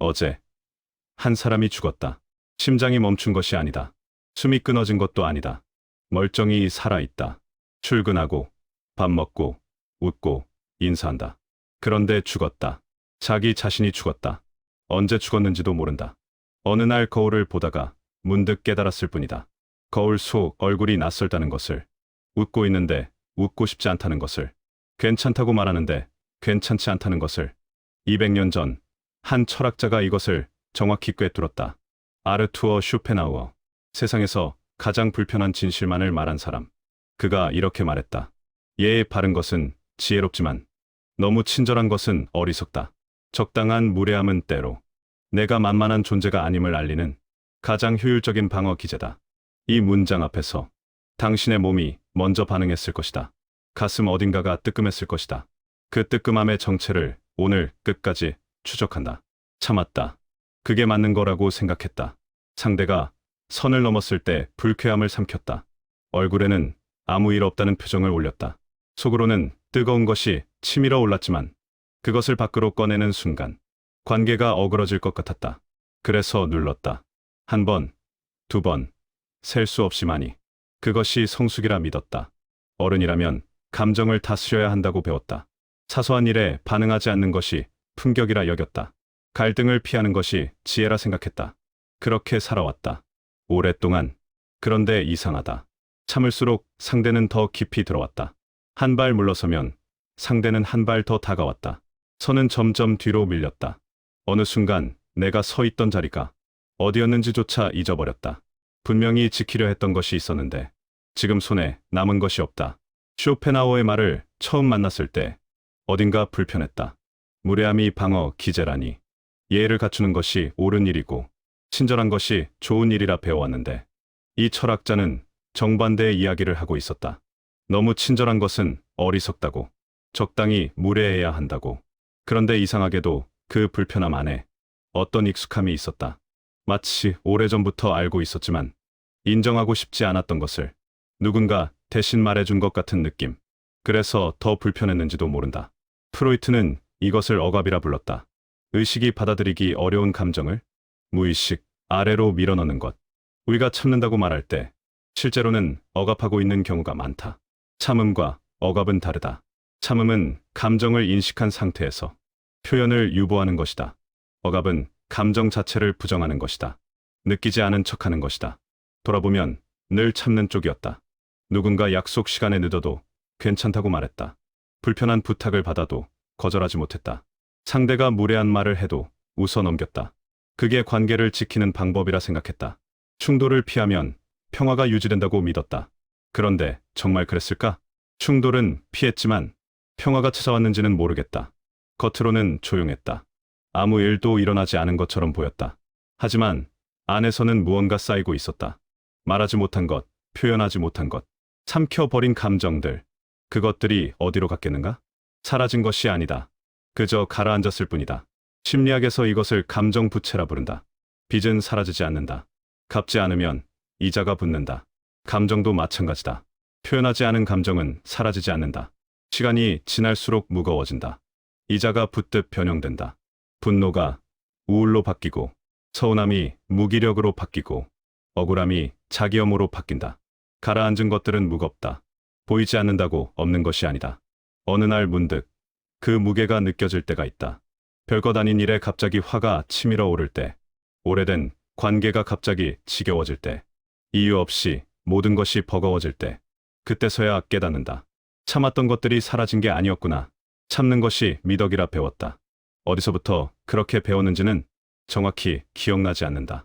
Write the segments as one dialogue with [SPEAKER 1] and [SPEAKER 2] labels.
[SPEAKER 1] 어제 한 사람이 죽었다. 심장이 멈춘 것이 아니다. 숨이 끊어진 것도 아니다. 멀쩡히 살아있다. 출근하고 밥 먹고 웃고 인사한다. 그런데 죽었다. 자기 자신이 죽었다. 언제 죽었는지도 모른다. 어느 날 거울을 보다가 문득 깨달았을 뿐이다. 거울 속 얼굴이 낯설다는 것을, 웃고 있는데 웃고 싶지 않다는 것을, 괜찮다고 말하는데 괜찮지 않다는 것을. 200년 전 한 철학자가 이것을 정확히 꿰뚫었다. 아르투어 쇼펜하우어. 세상에서 가장 불편한 진실만을 말한 사람. 그가 이렇게 말했다. 예의 바른 것은 지혜롭지만 너무 친절한 것은 어리석다. 적당한 무례함은 때로 내가 만만한 존재가 아님을 알리는 가장 효율적인 방어 기제다. 이 문장 앞에서 당신의 몸이 먼저 반응했을 것이다. 가슴 어딘가가 뜨끔했을 것이다. 그 뜨끔함의 정체를 오늘 끝까지 추적한다. 참았다. 그게 맞는 거라고 생각했다. 상대가 선을 넘었을 때 불쾌함을 삼켰다. 얼굴에는 아무 일 없다는 표정을 올렸다. 속으로는 뜨거운 것이 치밀어 올랐지만 그것을 밖으로 꺼내는 순간 관계가 어그러질 것 같았다. 그래서 눌렀다. 한 번, 두 번, 셀 수 없이 많이. 그것이 성숙이라 믿었다. 어른이라면 감정을 다스려야 한다고 배웠다. 사소한 일에 반응하지 않는 것이 품격이라 여겼다. 갈등을 피하는 것이 지혜라 생각했다. 그렇게 살아왔다. 오랫동안. 그런데 이상하다. 참을수록 상대는 더 깊이 들어왔다. 한 발 물러서면 상대는 한 발 더 다가왔다. 선은 점점 뒤로 밀렸다. 어느 순간 내가 서 있던 자리가 어디였는지조차 잊어버렸다. 분명히 지키려 했던 것이 있었는데 지금 손에 남은 것이 없다. 쇼펜하우어의 말을 처음 만났을 때 어딘가 불편했다. 무례함이 방어 기제라니. 예의를 갖추는 것이 옳은 일이고 친절한 것이 좋은 일이라 배워왔는데 이 철학자는 정반대의 이야기를 하고 있었다. 너무 친절한 것은 어리석다고, 적당히 무례해야 한다고. 그런데 이상하게도 그 불편함 안에 어떤 익숙함이 있었다. 마치 오래전부터 알고 있었지만 인정하고 싶지 않았던 것을 누군가 대신 말해준 것 같은 느낌. 그래서 더 불편했는지도 모른다. 프로이트는 이것을 억압이라 불렀다. 의식이 받아들이기 어려운 감정을 무의식 아래로 밀어넣는 것. 우리가 참는다고 말할 때 실제로는 억압하고 있는 경우가 많다. 참음과 억압은 다르다. 참음은 감정을 인식한 상태에서 표현을 유보하는 것이다. 억압은 감정 자체를 부정하는 것이다. 느끼지 않은 척하는 것이다. 돌아보면 늘 참는 쪽이었다. 누군가 약속 시간에 늦어도 괜찮다고 말했다. 불편한 부탁을 받아도 거절하지 못했다. 상대가 무례한 말을 해도 웃어 넘겼다. 그게 관계를 지키는 방법이라 생각했다. 충돌을 피하면 평화가 유지된다고 믿었다. 그런데 정말 그랬을까? 충돌은 피했지만 평화가 찾아왔는지는 모르겠다. 겉으로는 조용했다. 아무 일도 일어나지 않은 것처럼 보였다. 하지만 안에서는 무언가 쌓이고 있었다. 말하지 못한 것, 표현하지 못한 것, 삼켜버린 감정들. 그것들이 어디로 갔겠는가? 사라진 것이 아니다. 그저 가라앉았을 뿐이다. 심리학에서 이것을 감정 부채라 부른다. 빚은 사라지지 않는다. 갚지 않으면 이자가 붙는다. 감정도 마찬가지다. 표현하지 않은 감정은 사라지지 않는다. 시간이 지날수록 무거워진다. 이자가 붙듯 변형된다. 분노가 우울로 바뀌고, 서운함이 무기력으로 바뀌고, 억울함이 자기혐오로 바뀐다. 가라앉은 것들은 무겁다. 보이지 않는다고 없는 것이 아니다. 어느 날 문득 그 무게가 느껴질 때가 있다. 별것 아닌 일에 갑자기 화가 치밀어 오를 때, 오래된 관계가 갑자기 지겨워질 때, 이유 없이 모든 것이 버거워질 때, 그때서야 깨닫는다. 참았던 것들이 사라진 게 아니었구나. 참는 것이 미덕이라 배웠다. 어디서부터 그렇게 배웠는지는 정확히 기억나지 않는다.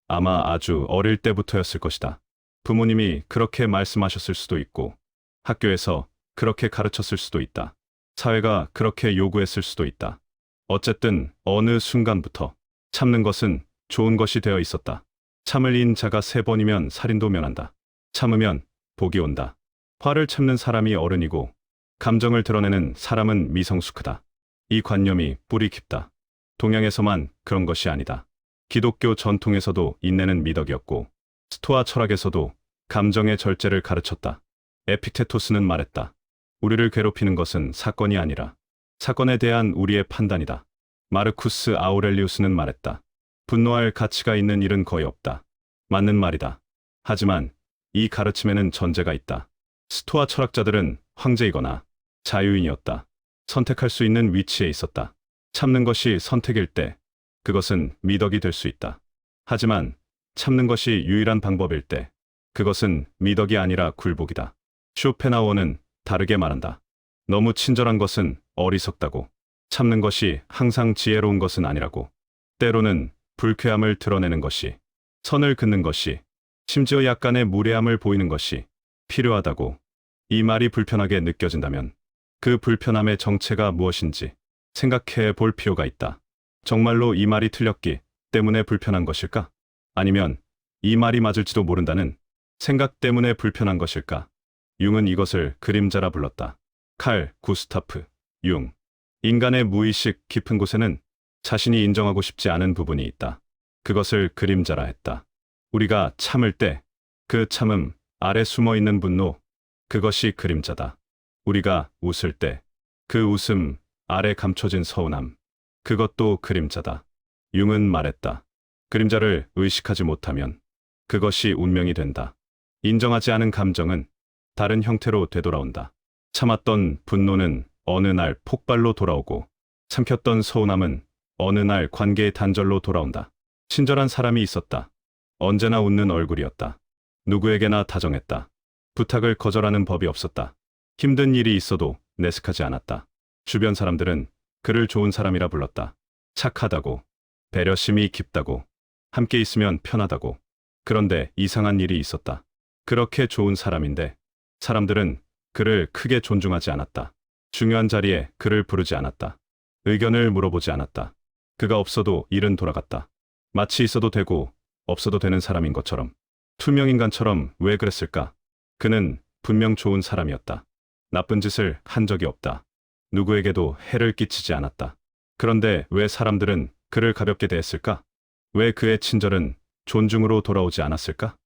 [SPEAKER 1] 아마 아주 어릴 때부터였을 것이다. 부모님이 그렇게 말씀하셨을 수도 있고, 학교에서 그렇게 가르쳤을 수도 있다. 사회가 그렇게 요구했을 수도 있다. 어쨌든 어느 순간부터 참는 것은 좋은 것이 되어 있었다. 참을 인 자가 3번이면 살인도 면한다. 참으면 복이 온다. 화를 참는 사람이 어른이고 감정을 드러내는 사람은 미성숙하다. 이 관념이 뿌리 깊다. 동양에서만 그런 것이 아니다. 기독교 전통에서도 인내는 미덕이었고 스토아 철학에서도 감정의 절제를 가르쳤다. 에픽테토스는 말했다. 우리를 괴롭히는 것은 사건이 아니라 사건에 대한 우리의 판단이다. 마르쿠스 아우렐리우스는 말했다. 분노할 가치가 있는 일은 거의 없다. 맞는 말이다. 하지만 이 가르침에는 전제가 있다. 스토아 철학자들은 황제이거나 자유인이었다. 선택할 수 있는 위치에 있었다. 참는 것이 선택일 때 그것은 미덕이 될 수 있다. 하지만 참는 것이 유일한 방법일 때 그것은 미덕이 아니라 굴복이다. 쇼펜하우어는 다르게 말한다. 너무 친절한 것은 어리석다고. 참는 것이 항상 지혜로운 것은 아니라고. 때로는 불쾌함을 드러내는 것이, 선을 긋는 것이, 심지어 약간의 무례함을 보이는 것이 필요하다고. 이 말이 불편하게 느껴진다면 그 불편함의 정체가 무엇인지 생각해 볼 필요가 있다. 정말로 이 말이 틀렸기 때문에 불편한 것일까? 아니면 이 말이 맞을지도 모른다는 생각 때문에 불편한 것일까? 융은 이것을 그림자라 불렀다. 칼 구스타프 융. 인간의 무의식 깊은 곳에는 자신이 인정하고 싶지 않은 부분이 있다. 그것을 그림자라 했다. 우리가 참을 때 그 참음 아래 숨어 있는 분노, 그것이 그림자다. 우리가 웃을 때 그 웃음 아래 감춰진 서운함, 그것도 그림자다. 융은 말했다. 그림자를 의식하지 못하면 그것이 운명이 된다. 인정하지 않은 감정은 다른 형태로 되돌아온다. 참았던 분노는 어느 날 폭발로 돌아오고 삼켰던 서운함은 어느 날 관계의 단절로 돌아온다. 친절한 사람이 있었다. 언제나 웃는 얼굴이었다. 누구에게나 다정했다. 부탁을 거절하는 법이 없었다. 힘든 일이 있어도 내색하지 않았다. 주변 사람들은 그를 좋은 사람이라 불렀다. 착하다고, 배려심이 깊다고, 함께 있으면 편하다고. 그런데 이상한 일이 있었다. 그렇게 좋은 사람인데 사람들은 그를 크게 존중하지 않았다. 중요한 자리에 그를 부르지 않았다. 의견을 물어보지 않았다. 그가 없어도 일은 돌아갔다. 마치 있어도 되고 없어도 되는 사람인 것처럼. 투명인간처럼 왜 그랬을까? 그는 분명 좋은 사람이었다. 나쁜 짓을 한 적이 없다. 누구에게도 해를 끼치지 않았다. 그런데 왜 사람들은 그를 가볍게 대했을까? 왜 그의 친절은 존중으로 돌아오지 않았을까?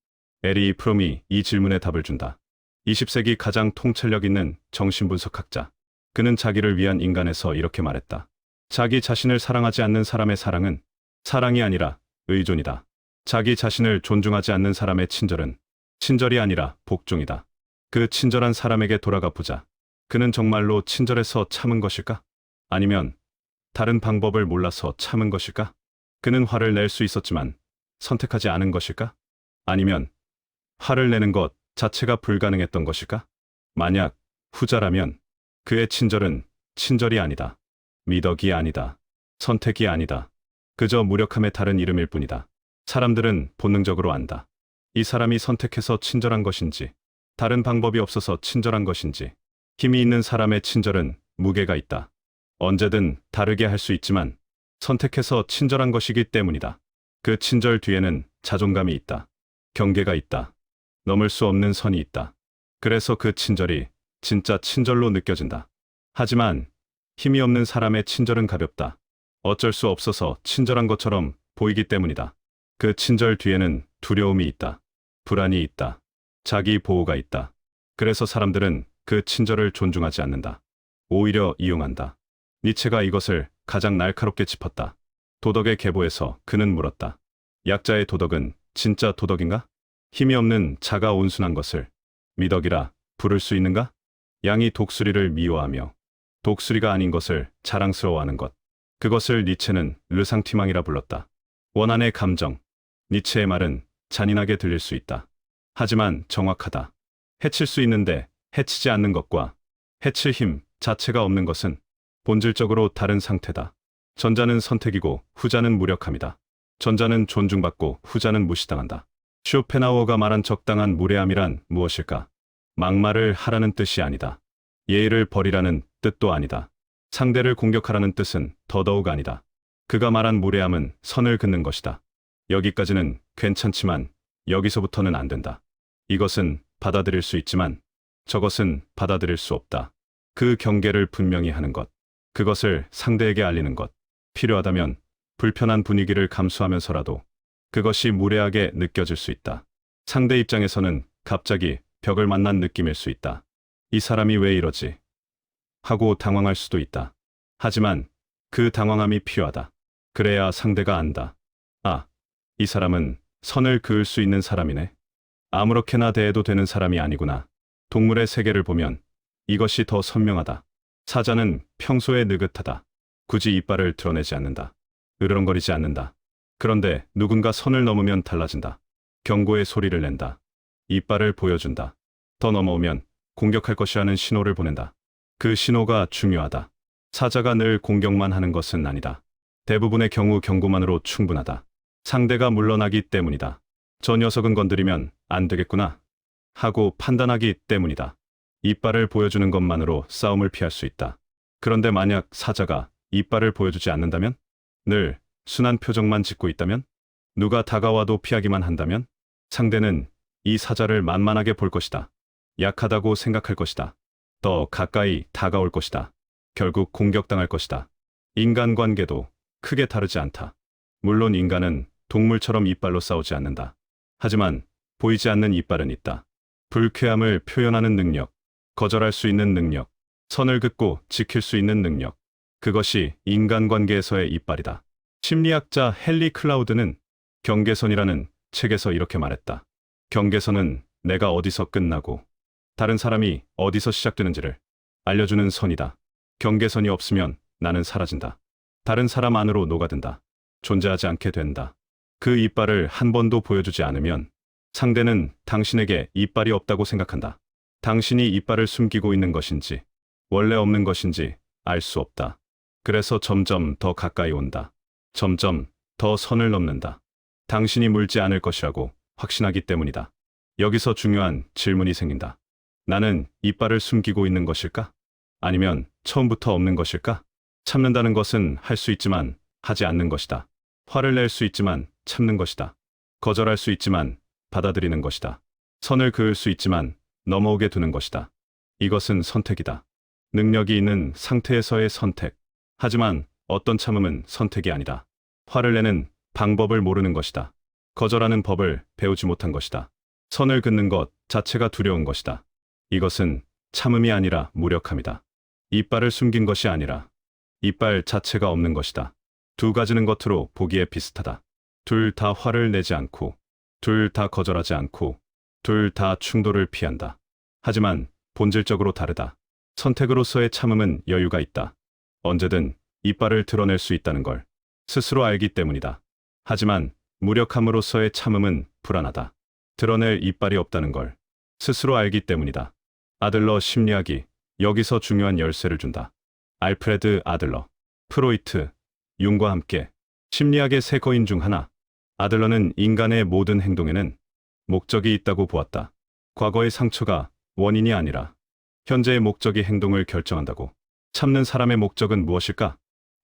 [SPEAKER 1] 에리 프롬이 이 질문에 답을 준다. 20세기 가장 통찰력 있는 정신분석학자. 그는 자기를 위한 인간에서 이렇게 말했다. 자기 자신을 사랑하지 않는 사람의 사랑은 사랑이 아니라 의존이다. 자기 자신을 존중하지 않는 사람의 친절은 친절이 아니라 복종이다. 그 친절한 사람에게 돌아가 보자. 그는 정말로 친절해서 참은 것일까? 아니면 다른 방법을 몰라서 참은 것일까? 그는 화를 낼 수 있었지만 선택하지 않은 것일까? 아니면 화를 내는 것 자체가 불가능했던 것일까? 만약 후자라면 그의 친절은 친절이 아니다. 미덕이 아니다. 선택이 아니다. 그저 무력함의 다른 이름일 뿐이다. 사람들은 본능적으로 안다. 이 사람이 선택해서 친절한 것인지, 다른 방법이 없어서 친절한 것인지. 힘이 있는 사람의 친절은 무게가 있다. 언제든 다르게 할 수 있지만 선택해서 친절한 것이기 때문이다. 그 친절 뒤에는 자존감이 있다. 경계가 있다. 넘을 수 없는 선이 있다. 그래서 그 친절이 진짜 친절로 느껴진다. 하지만 힘이 없는 사람의 친절은 가볍다. 어쩔 수 없어서 친절한 것처럼 보이기 때문이다. 그 친절 뒤에는 두려움이 있다. 불안이 있다. 자기 보호가 있다. 그래서 사람들은 그 친절을 존중하지 않는다. 오히려 이용한다. 니체가 이것을 가장 날카롭게 짚었다. 도덕의 계보에서 그는 물었다. 약자의 도덕은 진짜 도덕인가? 힘이 없는 자가 온순한 것을 미덕이라 부를 수 있는가? 양이 독수리를 미워하며 독수리가 아닌 것을 자랑스러워하는 것. 그것을 니체는 르상티망이라 불렀다. 원한의 감정. 니체의 말은 잔인하게 들릴 수 있다. 하지만 정확하다. 해칠 수 있는데 해치지 않는 것과 해칠 힘 자체가 없는 것은 본질적으로 다른 상태다. 전자는 선택이고 후자는 무력함이다. 전자는 존중받고 후자는 무시당한다. 쇼펜하우어가 말한 적당한 무례함이란 무엇일까? 막말을 하라는 뜻이 아니다. 예의를 버리라는 뜻도 아니다. 상대를 공격하라는 뜻은 더더욱 아니다. 그가 말한 무례함은 선을 긋는 것이다. 여기까지는 괜찮지만 여기서부터는 안 된다. 이것은 받아들일 수 있지만 저것은 받아들일 수 없다. 그 경계를 분명히 하는 것. 그것을 상대에게 알리는 것. 필요하다면 불편한 분위기를 감수하면서라도 그것이 무례하게 느껴질 수 있다. 상대 입장에서는 갑자기 벽을 만난 느낌일 수 있다. 이 사람이 왜 이러지? 하고 당황할 수도 있다. 하지만 그 당황함이 필요하다. 그래야 상대가 안다. 아, 이 사람은 선을 그을 수 있는 사람이네. 아무렇게나 대해도 되는 사람이 아니구나. 동물의 세계를 보면 이것이 더 선명하다. 사자는 평소에 느긋하다. 굳이 이빨을 드러내지 않는다. 으르렁거리지 않는다. 그런데 누군가 선을 넘으면 달라진다. 경고의 소리를 낸다. 이빨을 보여준다. 더 넘어오면 공격할 것이라는 신호를 보낸다. 그 신호가 중요하다. 사자가 늘 공격만 하는 것은 아니다. 대부분의 경우 경고만으로 충분하다. 상대가 물러나기 때문이다. 저 녀석은 건드리면 안 되겠구나 하고 판단하기 때문이다. 이빨을 보여주는 것만으로 싸움을 피할 수 있다. 그런데 만약 사자가 이빨을 보여주지 않는다면? 늘 순한 표정만 짓고 있다면? 누가 다가와도 피하기만 한다면? 상대는 이 사자를 만만하게 볼 것이다. 약하다고 생각할 것이다. 더 가까이 다가올 것이다. 결국 공격당할 것이다. 인간관계도 크게 다르지 않다. 물론 인간은 동물처럼 이빨로 싸우지 않는다. 하지만 보이지 않는 이빨은 있다. 불쾌함을 표현하는 능력, 거절할 수 있는 능력, 선을 긋고 지킬 수 있는 능력. 그것이 인간관계에서의 이빨이다. 심리학자 헨리 클라우드는 경계선이라는 책에서 이렇게 말했다. 경계선은 내가 어디서 끝나고 다른 사람이 어디서 시작되는지를 알려주는 선이다. 경계선이 없으면 나는 사라진다. 다른 사람 안으로 녹아든다. 존재하지 않게 된다. 그 이빨을 한 번도 보여주지 않으면 상대는 당신에게 이빨이 없다고 생각한다. 당신이 이빨을 숨기고 있는 것인지 원래 없는 것인지 알 수 없다. 그래서 점점 더 가까이 온다. 점점 더 선을 넘는다. 당신이 물지 않을 것이라고 확신하기 때문이다. 여기서 중요한 질문이 생긴다. 나는 이빨을 숨기고 있는 것일까? 아니면 처음부터 없는 것일까? 참는다는 것은 할 수 있지만 하지 않는 것이다. 화를 낼 수 있지만 참는 것이다. 거절할 수 있지만 받아들이는 것이다. 선을 그을 수 있지만 넘어오게 두는 것이다. 이것은 선택이다. 능력이 있는 상태에서의 선택. 하지만 어떤 참음은 선택이 아니다. 화를 내는 방법을 모르는 것이다. 거절하는 법을 배우지 못한 것이다. 선을 긋는 것 자체가 두려운 것이다. 이것은 참음이 아니라 무력함이다. 이빨을 숨긴 것이 아니라 이빨 자체가 없는 것이다. 두 가지는 겉으로 보기에 비슷하다. 둘 다 화를 내지 않고, 둘 다 거절하지 않고, 둘 다 충돌을 피한다. 하지만 본질적으로 다르다. 선택으로서의 참음은 여유가 있다. 언제든 이빨을 드러낼 수 있다는 걸 스스로 알기 때문이다. 하지만 무력함으로서의 참음은 불안하다. 드러낼 이빨이 없다는 걸 스스로 알기 때문이다. 아들러 심리학이 여기서 중요한 열쇠를 준다. 알프레드 아들러, 프로이트, 융과 함께 심리학의 세 거인 중 하나. 아들러는 인간의 모든 행동에는 목적이 있다고 보았다. 과거의 상처가 원인이 아니라 현재의 목적이 행동을 결정한다고. 참는 사람의 목적은 무엇일까?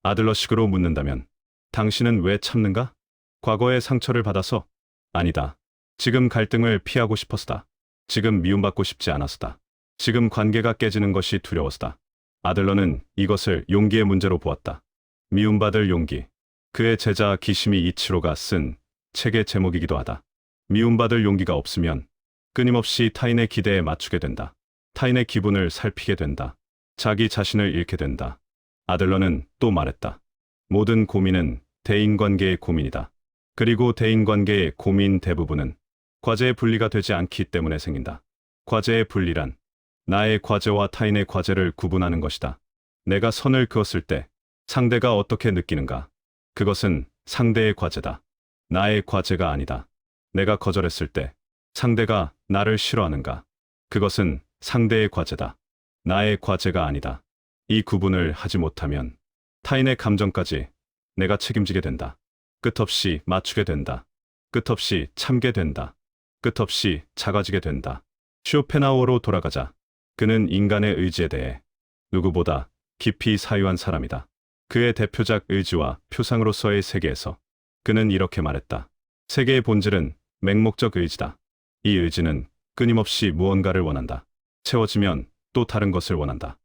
[SPEAKER 1] 아들러식으로 묻는다면 당신은 왜 참는가? 과거의 상처를 받아서? 아니다. 지금 갈등을 피하고 싶어서다. 지금 미움받고 싶지 않아서다. 지금 관계가 깨지는 것이 두려워서다. 아들러는 이것을 용기의 문제로 보았다. 미움받을 용기. 그의 제자 기시미 이치로가 쓴 책의 제목이기도 하다. 미움받을 용기가 없으면 끊임없이 타인의 기대에 맞추게 된다. 타인의 기분을 살피게 된다. 자기 자신을 잃게 된다. 아들러는 또 말했다. 모든 고민은 대인관계의 고민이다. 그리고 대인관계의 고민 대부분은 과제의 분리가 되지 않기 때문에 생긴다. 과제의 분리란 나의 과제와 타인의 과제를 구분하는 것이다. 내가 선을 그었을 때 상대가 어떻게 느끼는가? 그것은 상대의 과제다. 나의 과제가 아니다. 내가 거절했을 때 상대가 나를 싫어하는가? 그것은 상대의 과제다. 나의 과제가 아니다. 이 구분을 하지 못하면 타인의 감정까지 내가 책임지게 된다. 끝없이 맞추게 된다. 끝없이 참게 된다. 끝없이 작아지게 된다. 쇼펜하우어로 돌아가자. 그는 인간의 의지에 대해 누구보다 깊이 사유한 사람이다. 그의 대표작 의지와 표상으로서의 세계에서 그는 이렇게 말했다. 세계의 본질은 맹목적 의지다. 이 의지는 끊임없이 무언가를 원한다. 채워지면 또 다른 것을 원한다.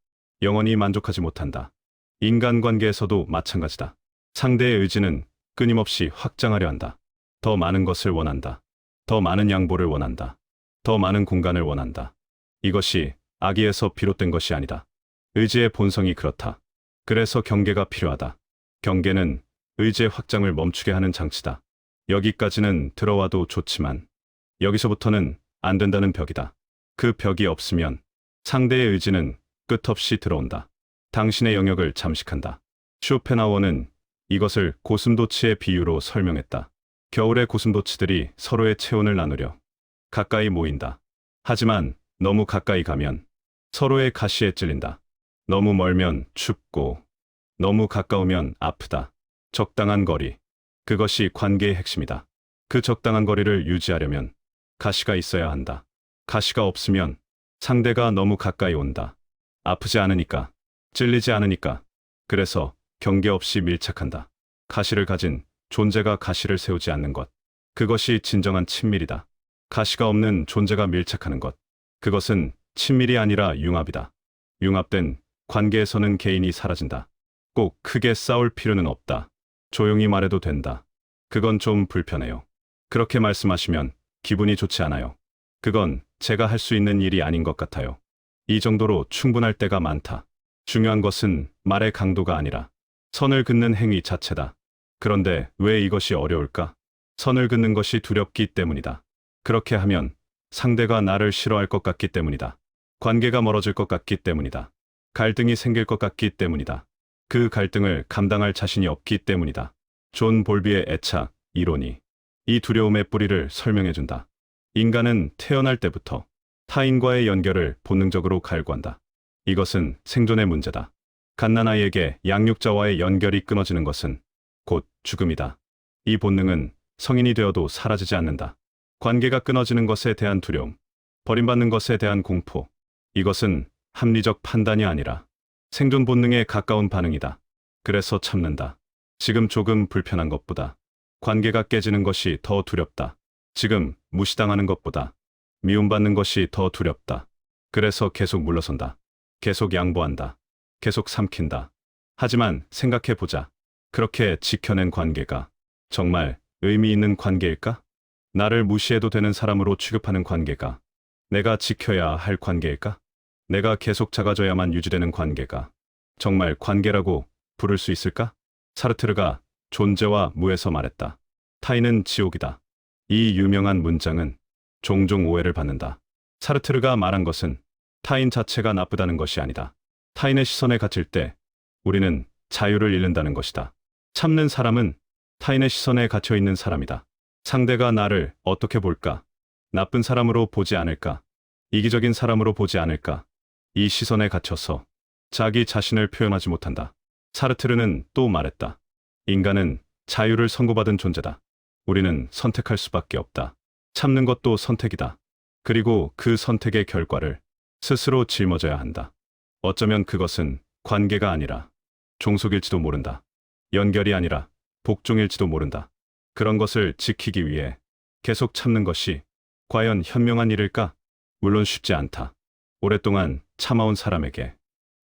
[SPEAKER 1] 영원히 만족하지 못한다. 인간관계에서도 마찬가지다. 상대의 의지는 끊임없이 확장하려 한다. 더 많은 것을 원한다. 더 많은 양보를 원한다. 더 많은 공간을 원한다. 이것이 악의에서 비롯된 것이 아니다. 의지의 본성이 그렇다. 그래서 경계가 필요하다. 경계는 의지의 확장을 멈추게 하는 장치다. 여기까지는 들어와도 좋지만 여기서부터는 안 된다는 벽이다. 그 벽이 없으면 상대의 의지는 끝없이 들어온다. 당신의 영역을 잠식한다. 쇼펜하워는 이것을 고슴도치의 비유로 설명했다. 겨울의 고슴도치들이 서로의 체온을 나누려 가까이 모인다. 하지만 너무 가까이 가면 서로의 가시에 찔린다. 너무 멀면 춥고 너무 가까우면 아프다. 적당한 거리. 그것이 관계의 핵심이다. 그 적당한 거리를 유지하려면 가시가 있어야 한다. 가시가 없으면 상대가 너무 가까이 온다. 아프지 않으니까, 찔리지 않으니까. 그래서 경계 없이 밀착한다. 가시를 가진 존재가 가시를 세우지 않는 것. 그것이 진정한 친밀이다. 가시가 없는 존재가 밀착하는 것. 그것은 친밀이 아니라 융합이다. 융합된 관계에서는 개인이 사라진다. 꼭 크게 싸울 필요는 없다. 조용히 말해도 된다. 그건 좀 불편해요. 그렇게 말씀하시면 기분이 좋지 않아요. 그건 제가 할 수 있는 일이 아닌 것 같아요. 이 정도로 충분할 때가 많다. 중요한 것은 말의 강도가 아니라 선을 긋는 행위 자체다. 그런데 왜 이것이 어려울까? 선을 긋는 것이 두렵기 때문이다. 그렇게 하면 상대가 나를 싫어할 것 같기 때문이다. 관계가 멀어질 것 같기 때문이다. 갈등이 생길 것 같기 때문이다. 그 갈등을 감당할 자신이 없기 때문이다. 존 볼비의 애착 이론이 이 두려움의 뿌리를 설명해준다. 인간은 태어날 때부터 타인과의 연결을 본능적으로 갈구한다. 이것은 생존의 문제다. 갓난아이에게 양육자와의 연결이 끊어지는 것은 곧 죽음이다. 이 본능은 성인이 되어도 사라지지 않는다. 관계가 끊어지는 것에 대한 두려움, 버림받는 것에 대한 공포, 이것은 합리적 판단이 아니라 생존 본능에 가까운 반응이다. 그래서 참는다. 지금 조금 불편한 것보다 관계가 깨지는 것이 더 두렵다. 지금 무시당하는 것보다 미움받는 것이 더 두렵다. 그래서 계속 물러선다. 계속 양보한다. 계속 삼킨다. 하지만 생각해보자. 그렇게 지켜낸 관계가 정말 의미 있는 관계일까? 나를 무시해도 되는 사람으로 취급하는 관계가 내가 지켜야 할 관계일까? 내가 계속 작아져야만 유지되는 관계가 정말 관계라고 부를 수 있을까? 사르트르가 존재와 무에서 말했다. 타인은 지옥이다. 이 유명한 문장은 종종 오해를 받는다. 사르트르가 말한 것은 타인 자체가 나쁘다는 것이 아니다. 타인의 시선에 갇힐 때 우리는 자유를 잃는다는 것이다. 참는 사람은 타인의 시선에 갇혀 있는 사람이다. 상대가 나를 어떻게 볼까? 나쁜 사람으로 보지 않을까? 이기적인 사람으로 보지 않을까? 이 시선에 갇혀서 자기 자신을 표현하지 못한다. 사르트르는 또 말했다. 인간은 자유를 선고받은 존재다. 우리는 선택할 수밖에 없다. 참는 것도 선택이다. 그리고 그 선택의 결과를 스스로 짊어져야 한다. 어쩌면 그것은 관계가 아니라 종속일지도 모른다. 연결이 아니라 복종일지도 모른다. 그런 것을 지키기 위해 계속 참는 것이 과연 현명한 일일까? 물론 쉽지 않다. 오랫동안 참아온 사람에게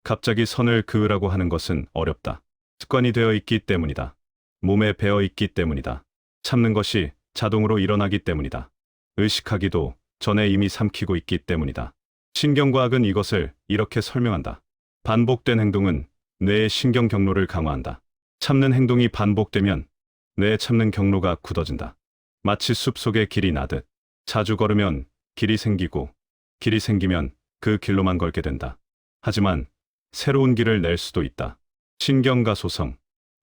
[SPEAKER 1] 갑자기 선을 그으라고 하는 것은 어렵다. 습관이 되어 있기 때문이다. 몸에 배어 있기 때문이다. 참는 것이 자동으로 일어나기 때문이다. 의식하기도 전에 이미 삼키고 있기 때문이다. 신경과학은 이것을 이렇게 설명한다. 반복된 행동은 뇌의 신경 경로를 강화한다. 참는 행동이 반복되면 뇌의 참는 경로가 굳어진다. 마치 숲속에 길이 나듯 자주 걸으면 길이 생기고 길이 생기면 그 길로만 걸게 된다. 하지만 새로운 길을 낼 수도 있다. 신경과 소성,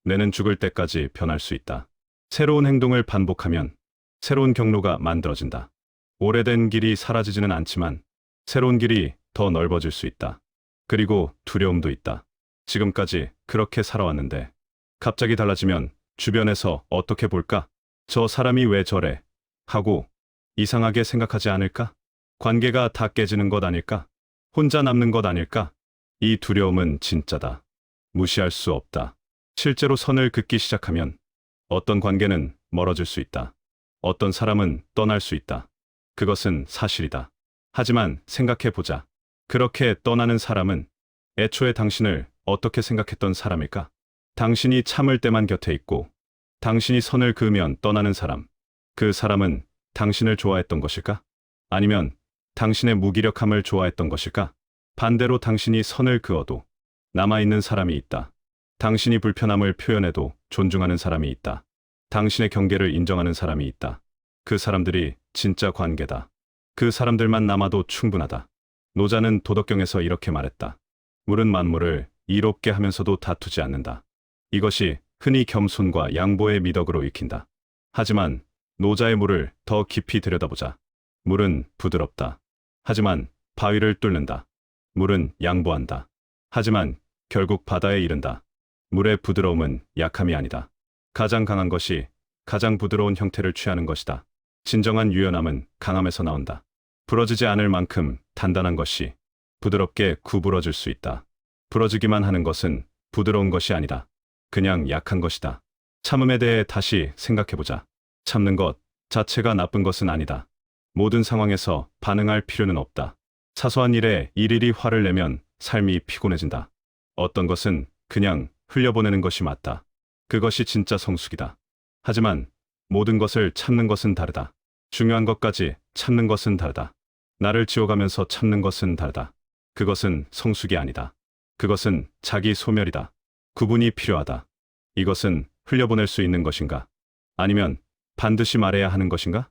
[SPEAKER 1] 뇌는 죽을 때까지 변할 수 있다. 새로운 행동을 반복하면 새로운 경로가 만들어진다. 오래된 길이 사라지지는 않지만 새로운 길이 더 넓어질 수 있다. 그리고 두려움도 있다. 지금까지 그렇게 살아왔는데 갑자기 달라지면 주변에서 어떻게 볼까? 저 사람이 왜 저래? 하고 이상하게 생각하지 않을까? 관계가 다 깨지는 것 아닐까? 혼자 남는 것 아닐까? 이 두려움은 진짜다. 무시할 수 없다. 실제로 선을 긋기 시작하면 어떤 관계는 멀어질 수 있다. 어떤 사람은 떠날 수 있다. 그것은 사실이다. 하지만 생각해보자. 그렇게 떠나는 사람은 애초에 당신을 어떻게 생각했던 사람일까? 당신이 참을 때만 곁에 있고 당신이 선을 그으면 떠나는 사람. 그 사람은 당신을 좋아했던 것일까? 아니면 당신의 무기력함을 좋아했던 것일까? 반대로 당신이 선을 그어도 남아있는 사람이 있다. 당신이 불편함을 표현해도 존중하는 사람이 있다. 당신의 경계를 인정하는 사람이 있다. 그 사람들이 진짜 관계다. 그 사람들만 남아도 충분하다. 노자는 도덕경에서 이렇게 말했다. 물은 만물을 이롭게 하면서도 다투지 않는다. 이것이 흔히 겸손과 양보의 미덕으로 익힌다. 하지만 노자의 물을 더 깊이 들여다보자. 물은 부드럽다. 하지만 바위를 뚫는다. 물은 양보한다. 하지만 결국 바다에 이른다. 물의 부드러움은 약함이 아니다. 가장 강한 것이 가장 부드러운 형태를 취하는 것이다. 진정한 유연함은 강함에서 나온다. 부러지지 않을 만큼 단단한 것이 부드럽게 구부러질 수 있다. 부러지기만 하는 것은 부드러운 것이 아니다. 그냥 약한 것이다. 참음에 대해 다시 생각해보자. 참는 것 자체가 나쁜 것은 아니다. 모든 상황에서 반응할 필요는 없다. 사소한 일에 일일이 화를 내면 삶이 피곤해진다. 어떤 것은 그냥 흘려보내는 것이 맞다. 그것이 진짜 성숙이다. 하지만 모든 것을 참는 것은 다르다. 중요한 것까지 참는 것은 다르다. 나를 지워가면서 참는 것은 다르다. 그것은 성숙이 아니다. 그것은 자기 소멸이다. 구분이 필요하다. 이것은 흘려보낼 수 있는 것인가? 아니면 반드시 말해야 하는 것인가?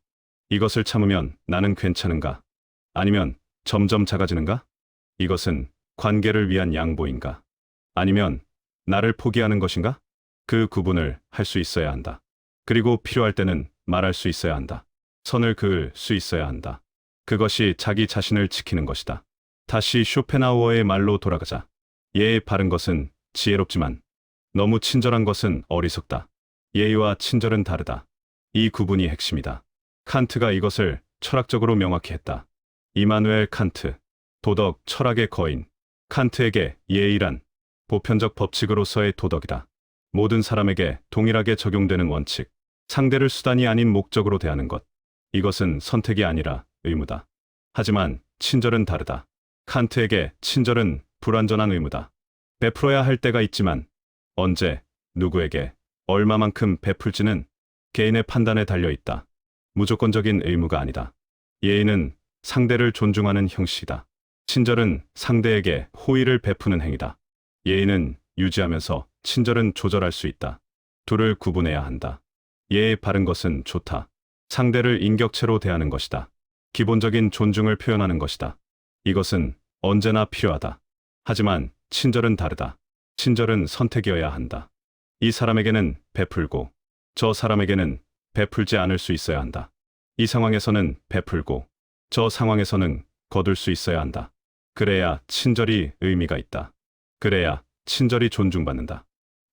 [SPEAKER 1] 이것을 참으면 나는 괜찮은가? 아니면 점점 작아지는가? 이것은 관계를 위한 양보인가? 아니면 나를 포기하는 것인가? 그 구분을 할 수 있어야 한다. 그리고 필요할 때는 말할 수 있어야 한다. 선을 그을 수 있어야 한다. 그것이 자기 자신을 지키는 것이다. 다시 쇼펜하우어의 말로 돌아가자. 예의 바른 것은 지혜롭지만 너무 친절한 것은 어리석다. 예의와 친절은 다르다. 이 구분이 핵심이다. 칸트가 이것을 철학적으로 명확히 했다. 이마누엘 칸트, 도덕, 철학의 거인. 칸트에게 예의란 보편적 법칙으로서의 도덕이다. 모든 사람에게 동일하게 적용되는 원칙, 상대를 수단이 아닌 목적으로 대하는 것. 이것은 선택이 아니라 의무다. 하지만 친절은 다르다. 칸트에게 친절은 불완전한 의무다. 베풀어야 할 때가 있지만 언제, 누구에게, 얼마만큼 베풀지는 개인의 판단에 달려 있다. 무조건적인 의무가 아니다. 예의는 상대를 존중하는 형식이다. 친절은 상대에게 호의를 베푸는 행위다. 예의는 유지하면서 친절은 조절할 수 있다. 둘을 구분해야 한다. 예의 바른 것은 좋다. 상대를 인격체로 대하는 것이다. 기본적인 존중을 표현하는 것이다. 이것은 언제나 필요하다. 하지만 친절은 다르다. 친절은 선택이어야 한다. 이 사람에게는 베풀고 저 사람에게는 베풀지 않을 수 있어야 한다. 이 상황에서는 베풀고 저 상황에서는 거둘 수 있어야 한다. 그래야 친절이 의미가 있다. 그래야 친절이 존중받는다.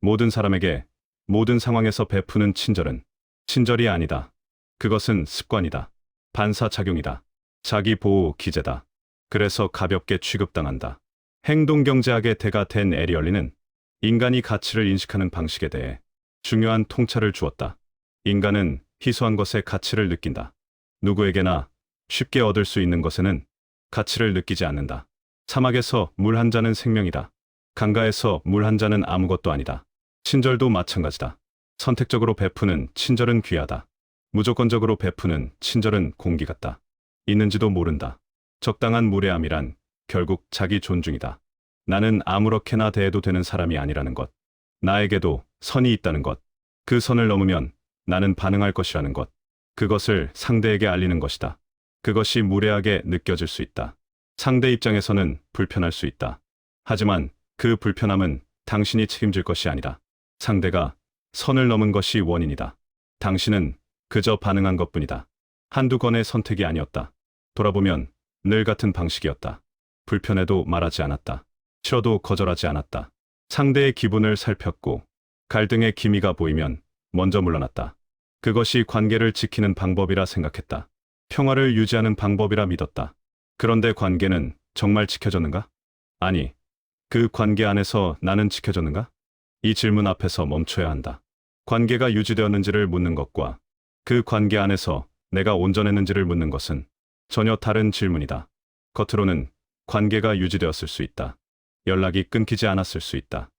[SPEAKER 1] 모든 사람에게 모든 상황에서 베푸는 친절은 친절이 아니다. 그것은 습관이다. 반사작용이다. 자기보호 기제다. 그래서 가볍게 취급당한다. 행동경제학의 대가 된 에리얼리는 인간이 가치를 인식하는 방식에 대해 중요한 통찰을 주었다. 인간은 희소한 것에 가치를 느낀다. 누구에게나 쉽게 얻을 수 있는 것에는 가치를 느끼지 않는다. 사막에서 물 한 잔은 생명이다. 강가에서 물 한 잔은 아무것도 아니다. 친절도 마찬가지다. 선택적으로 베푸는 친절은 귀하다. 무조건적으로 베푸는 친절은 공기 같다. 있는지도 모른다. 적당한 무례함이란 결국 자기 존중이다. 나는 아무렇게나 대해도 되는 사람이 아니라는 것. 나에게도 선이 있다는 것. 그 선을 넘으면 나는 반응할 것이라는 것. 그것을 상대에게 알리는 것이다. 그것이 무례하게 느껴질 수 있다. 상대 입장에서는 불편할 수 있다. 하지만 그 불편함은 당신이 책임질 것이 아니다. 상대가 선을 넘은 것이 원인이다. 당신은 그저 반응한 것뿐이다. 한두 건의 선택이 아니었다. 돌아보면 늘 같은 방식이었다. 불편해도 말하지 않았다. 싫어도 거절하지 않았다. 상대의 기분을 살폈고 갈등의 기미가 보이면 먼저 물러났다. 그것이 관계를 지키는 방법이라 생각했다. 평화를 유지하는 방법이라 믿었다. 그런데 관계는 정말 지켜졌는가? 아니, 그 관계 안에서 나는 지켜졌는가? 이 질문 앞에서 멈춰야 한다. 관계가 유지되었는지를 묻는 것과 그 관계 안에서 내가 온전했는지를 묻는 것은 전혀 다른 질문이다. 겉으로는 관계가 유지되었을 수 있다. 연락이 끊기지 않았을 수 있다.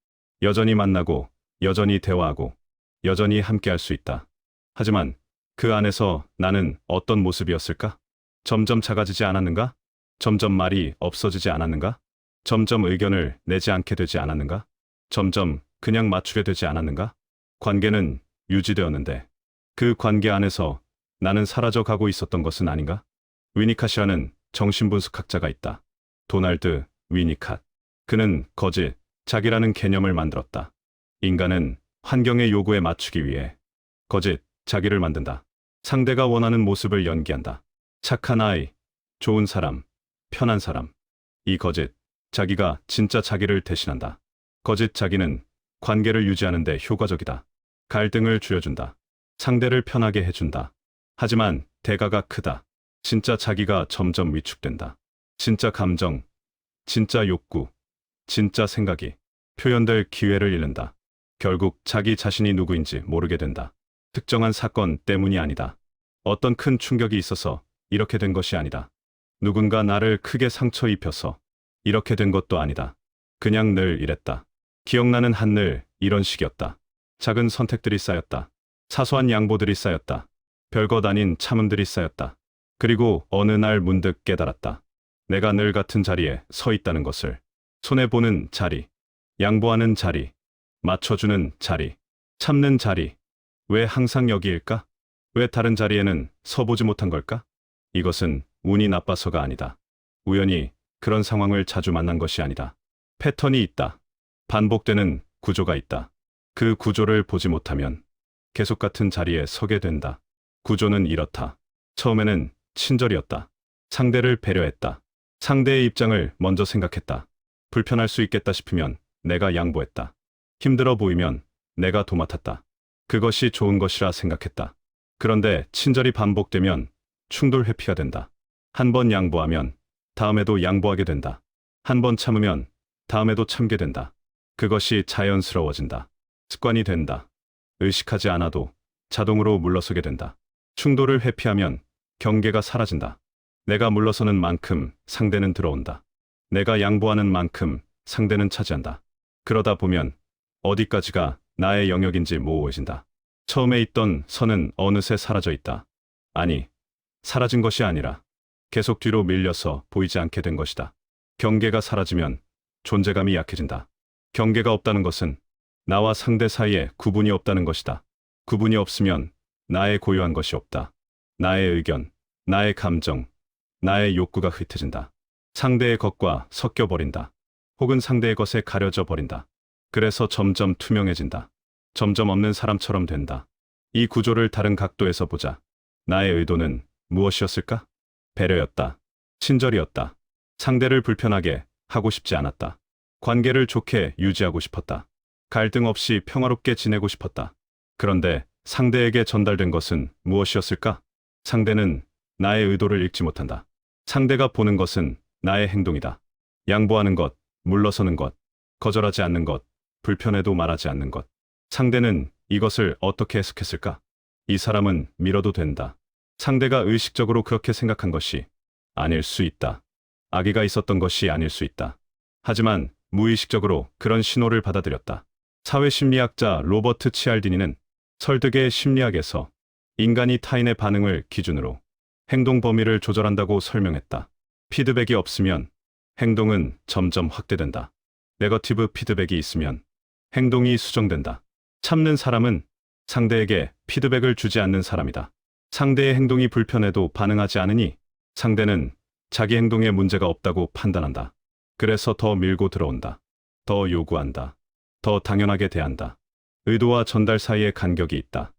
[SPEAKER 1] 여전히 만나고, 여전히 대화하고, 여전히 함께할 수 있다. 하지만 그 안에서 나는 어떤 모습이었을까? 점점 작아지지 않았는가? 점점 말이 없어지지 않았는가? 점점 의견을 내지 않게 되지 않았는가? 점점 그냥 맞추게 되지 않았는가? 관계는 유지되었는데 그 관계 안에서 나는 사라져 가고 있었던 것은 아닌가? 위니카시라는 정신분석학자가 있다. 도널드 위니캇. 그는 거짓, 자기라는 개념을 만들었다. 인간은 환경의 요구에 맞추기 위해 거짓, 자기를 만든다. 상대가 원하는 모습을 연기한다. 착한 아이, 좋은 사람, 편한 사람. 이 거짓, 자기가 진짜 자기를 대신한다. 거짓 자기는 관계를 유지하는 데 효과적이다. 갈등을 줄여준다. 상대를 편하게 해준다. 하지만 대가가 크다. 진짜 자기가 점점 위축된다. 진짜 감정, 진짜 욕구, 진짜 생각이 표현될 기회를 잃는다. 결국 자기 자신이 누구인지 모르게 된다. 특정한 사건 때문이 아니다. 어떤 큰 충격이 있어서 이렇게 된 것이 아니다. 누군가 나를 크게 상처 입혀서 이렇게 된 것도 아니다. 그냥 늘 이랬다. 기억나는 한 늘 이런 식이었다. 작은 선택들이 쌓였다. 사소한 양보들이 쌓였다. 별것 아닌 참음들이 쌓였다. 그리고 어느 날 문득 깨달았다. 내가 늘 같은 자리에 서 있다는 것을. 손해보는 자리, 양보하는 자리, 맞춰주는 자리, 참는 자리. 왜 항상 여기일까? 왜 다른 자리에는 서보지 못한 걸까? 이것은 운이 나빠서가 아니다. 우연히 그런 상황을 자주 만난 것이 아니다. 패턴이 있다. 반복되는 구조가 있다. 그 구조를 보지 못하면 계속 같은 자리에 서게 된다. 구조는 이렇다. 처음에는 친절이었다. 상대를 배려했다. 상대의 입장을 먼저 생각했다. 불편할 수 있겠다 싶으면 내가 양보했다. 힘들어 보이면 내가 도맡았다. 그것이 좋은 것이라 생각했다. 그런데 친절이 반복되면 충돌 회피가 된다. 한 번 양보하면 다음에도 양보하게 된다. 한 번 참으면 다음에도 참게 된다. 그것이 자연스러워진다. 습관이 된다. 의식하지 않아도 자동으로 물러서게 된다. 충돌을 회피하면 경계가 사라진다. 내가 물러서는 만큼 상대는 들어온다. 내가 양보하는 만큼 상대는 차지한다. 그러다 보면 어디까지가 나의 영역인지 모호해진다. 처음에 있던 선은 어느새 사라져 있다. 아니, 사라진 것이 아니라 계속 뒤로 밀려서 보이지 않게 된 것이다. 경계가 사라지면 존재감이 약해진다. 경계가 없다는 것은 나와 상대 사이에 구분이 없다는 것이다. 구분이 없으면 나의 고유한 것이 없다. 나의 의견, 나의 감정, 나의 욕구가 흩어진다. 상대의 것과 섞여버린다. 혹은 상대의 것에 가려져 버린다. 그래서 점점 투명해진다. 점점 없는 사람처럼 된다. 이 구조를 다른 각도에서 보자. 나의 의도는 무엇이었을까? 배려였다. 친절이었다. 상대를 불편하게 하고 싶지 않았다. 관계를 좋게 유지하고 싶었다. 갈등 없이 평화롭게 지내고 싶었다. 그런데 상대에게 전달된 것은 무엇이었을까? 상대는 나의 의도를 읽지 못한다. 상대가 보는 것은 나의 행동이다. 양보하는 것, 물러서는 것, 거절하지 않는 것, 불편해도 말하지 않는 것. 상대는 이것을 어떻게 해석했을까? 이 사람은 밀어도 된다. 상대가 의식적으로 그렇게 생각한 것이 아닐 수 있다. 악의가 있었던 것이 아닐 수 있다. 하지만 무의식적으로 그런 신호를 받아들였다. 사회심리학자 로버트 치알디니는 설득의 심리학에서 인간이 타인의 반응을 기준으로 행동 범위를 조절한다고 설명했다. 피드백이 없으면 행동은 점점 확대된다. 네거티브 피드백이 있으면 행동이 수정된다. 참는 사람은 상대에게 피드백을 주지 않는 사람이다. 상대의 행동이 불편해도 반응하지 않으니 상대는 자기 행동에 문제가 없다고 판단한다. 그래서 더 밀고 들어온다. 더 요구한다. 더 당연하게 대한다. 의도와 전달 사이에 간격이 있다.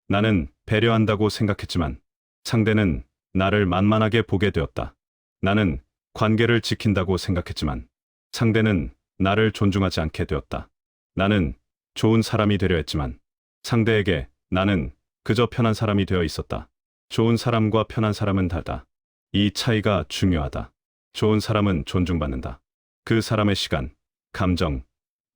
[SPEAKER 1] 나는 배려한다고 생각했지만 상대는 나를 만만하게 보게 되었다. 나는 관계를 지킨다고 생각했지만 상대는 나를 존중하지 않게 되었다. 나는 좋은 사람이 되려 했지만 상대에게 나는 그저 편한 사람이 되어 있었다. 좋은 사람과 편한 사람은 다르다. 이 차이가 중요하다. 좋은 사람은 존중받는다. 그 사람의 시간, 감정,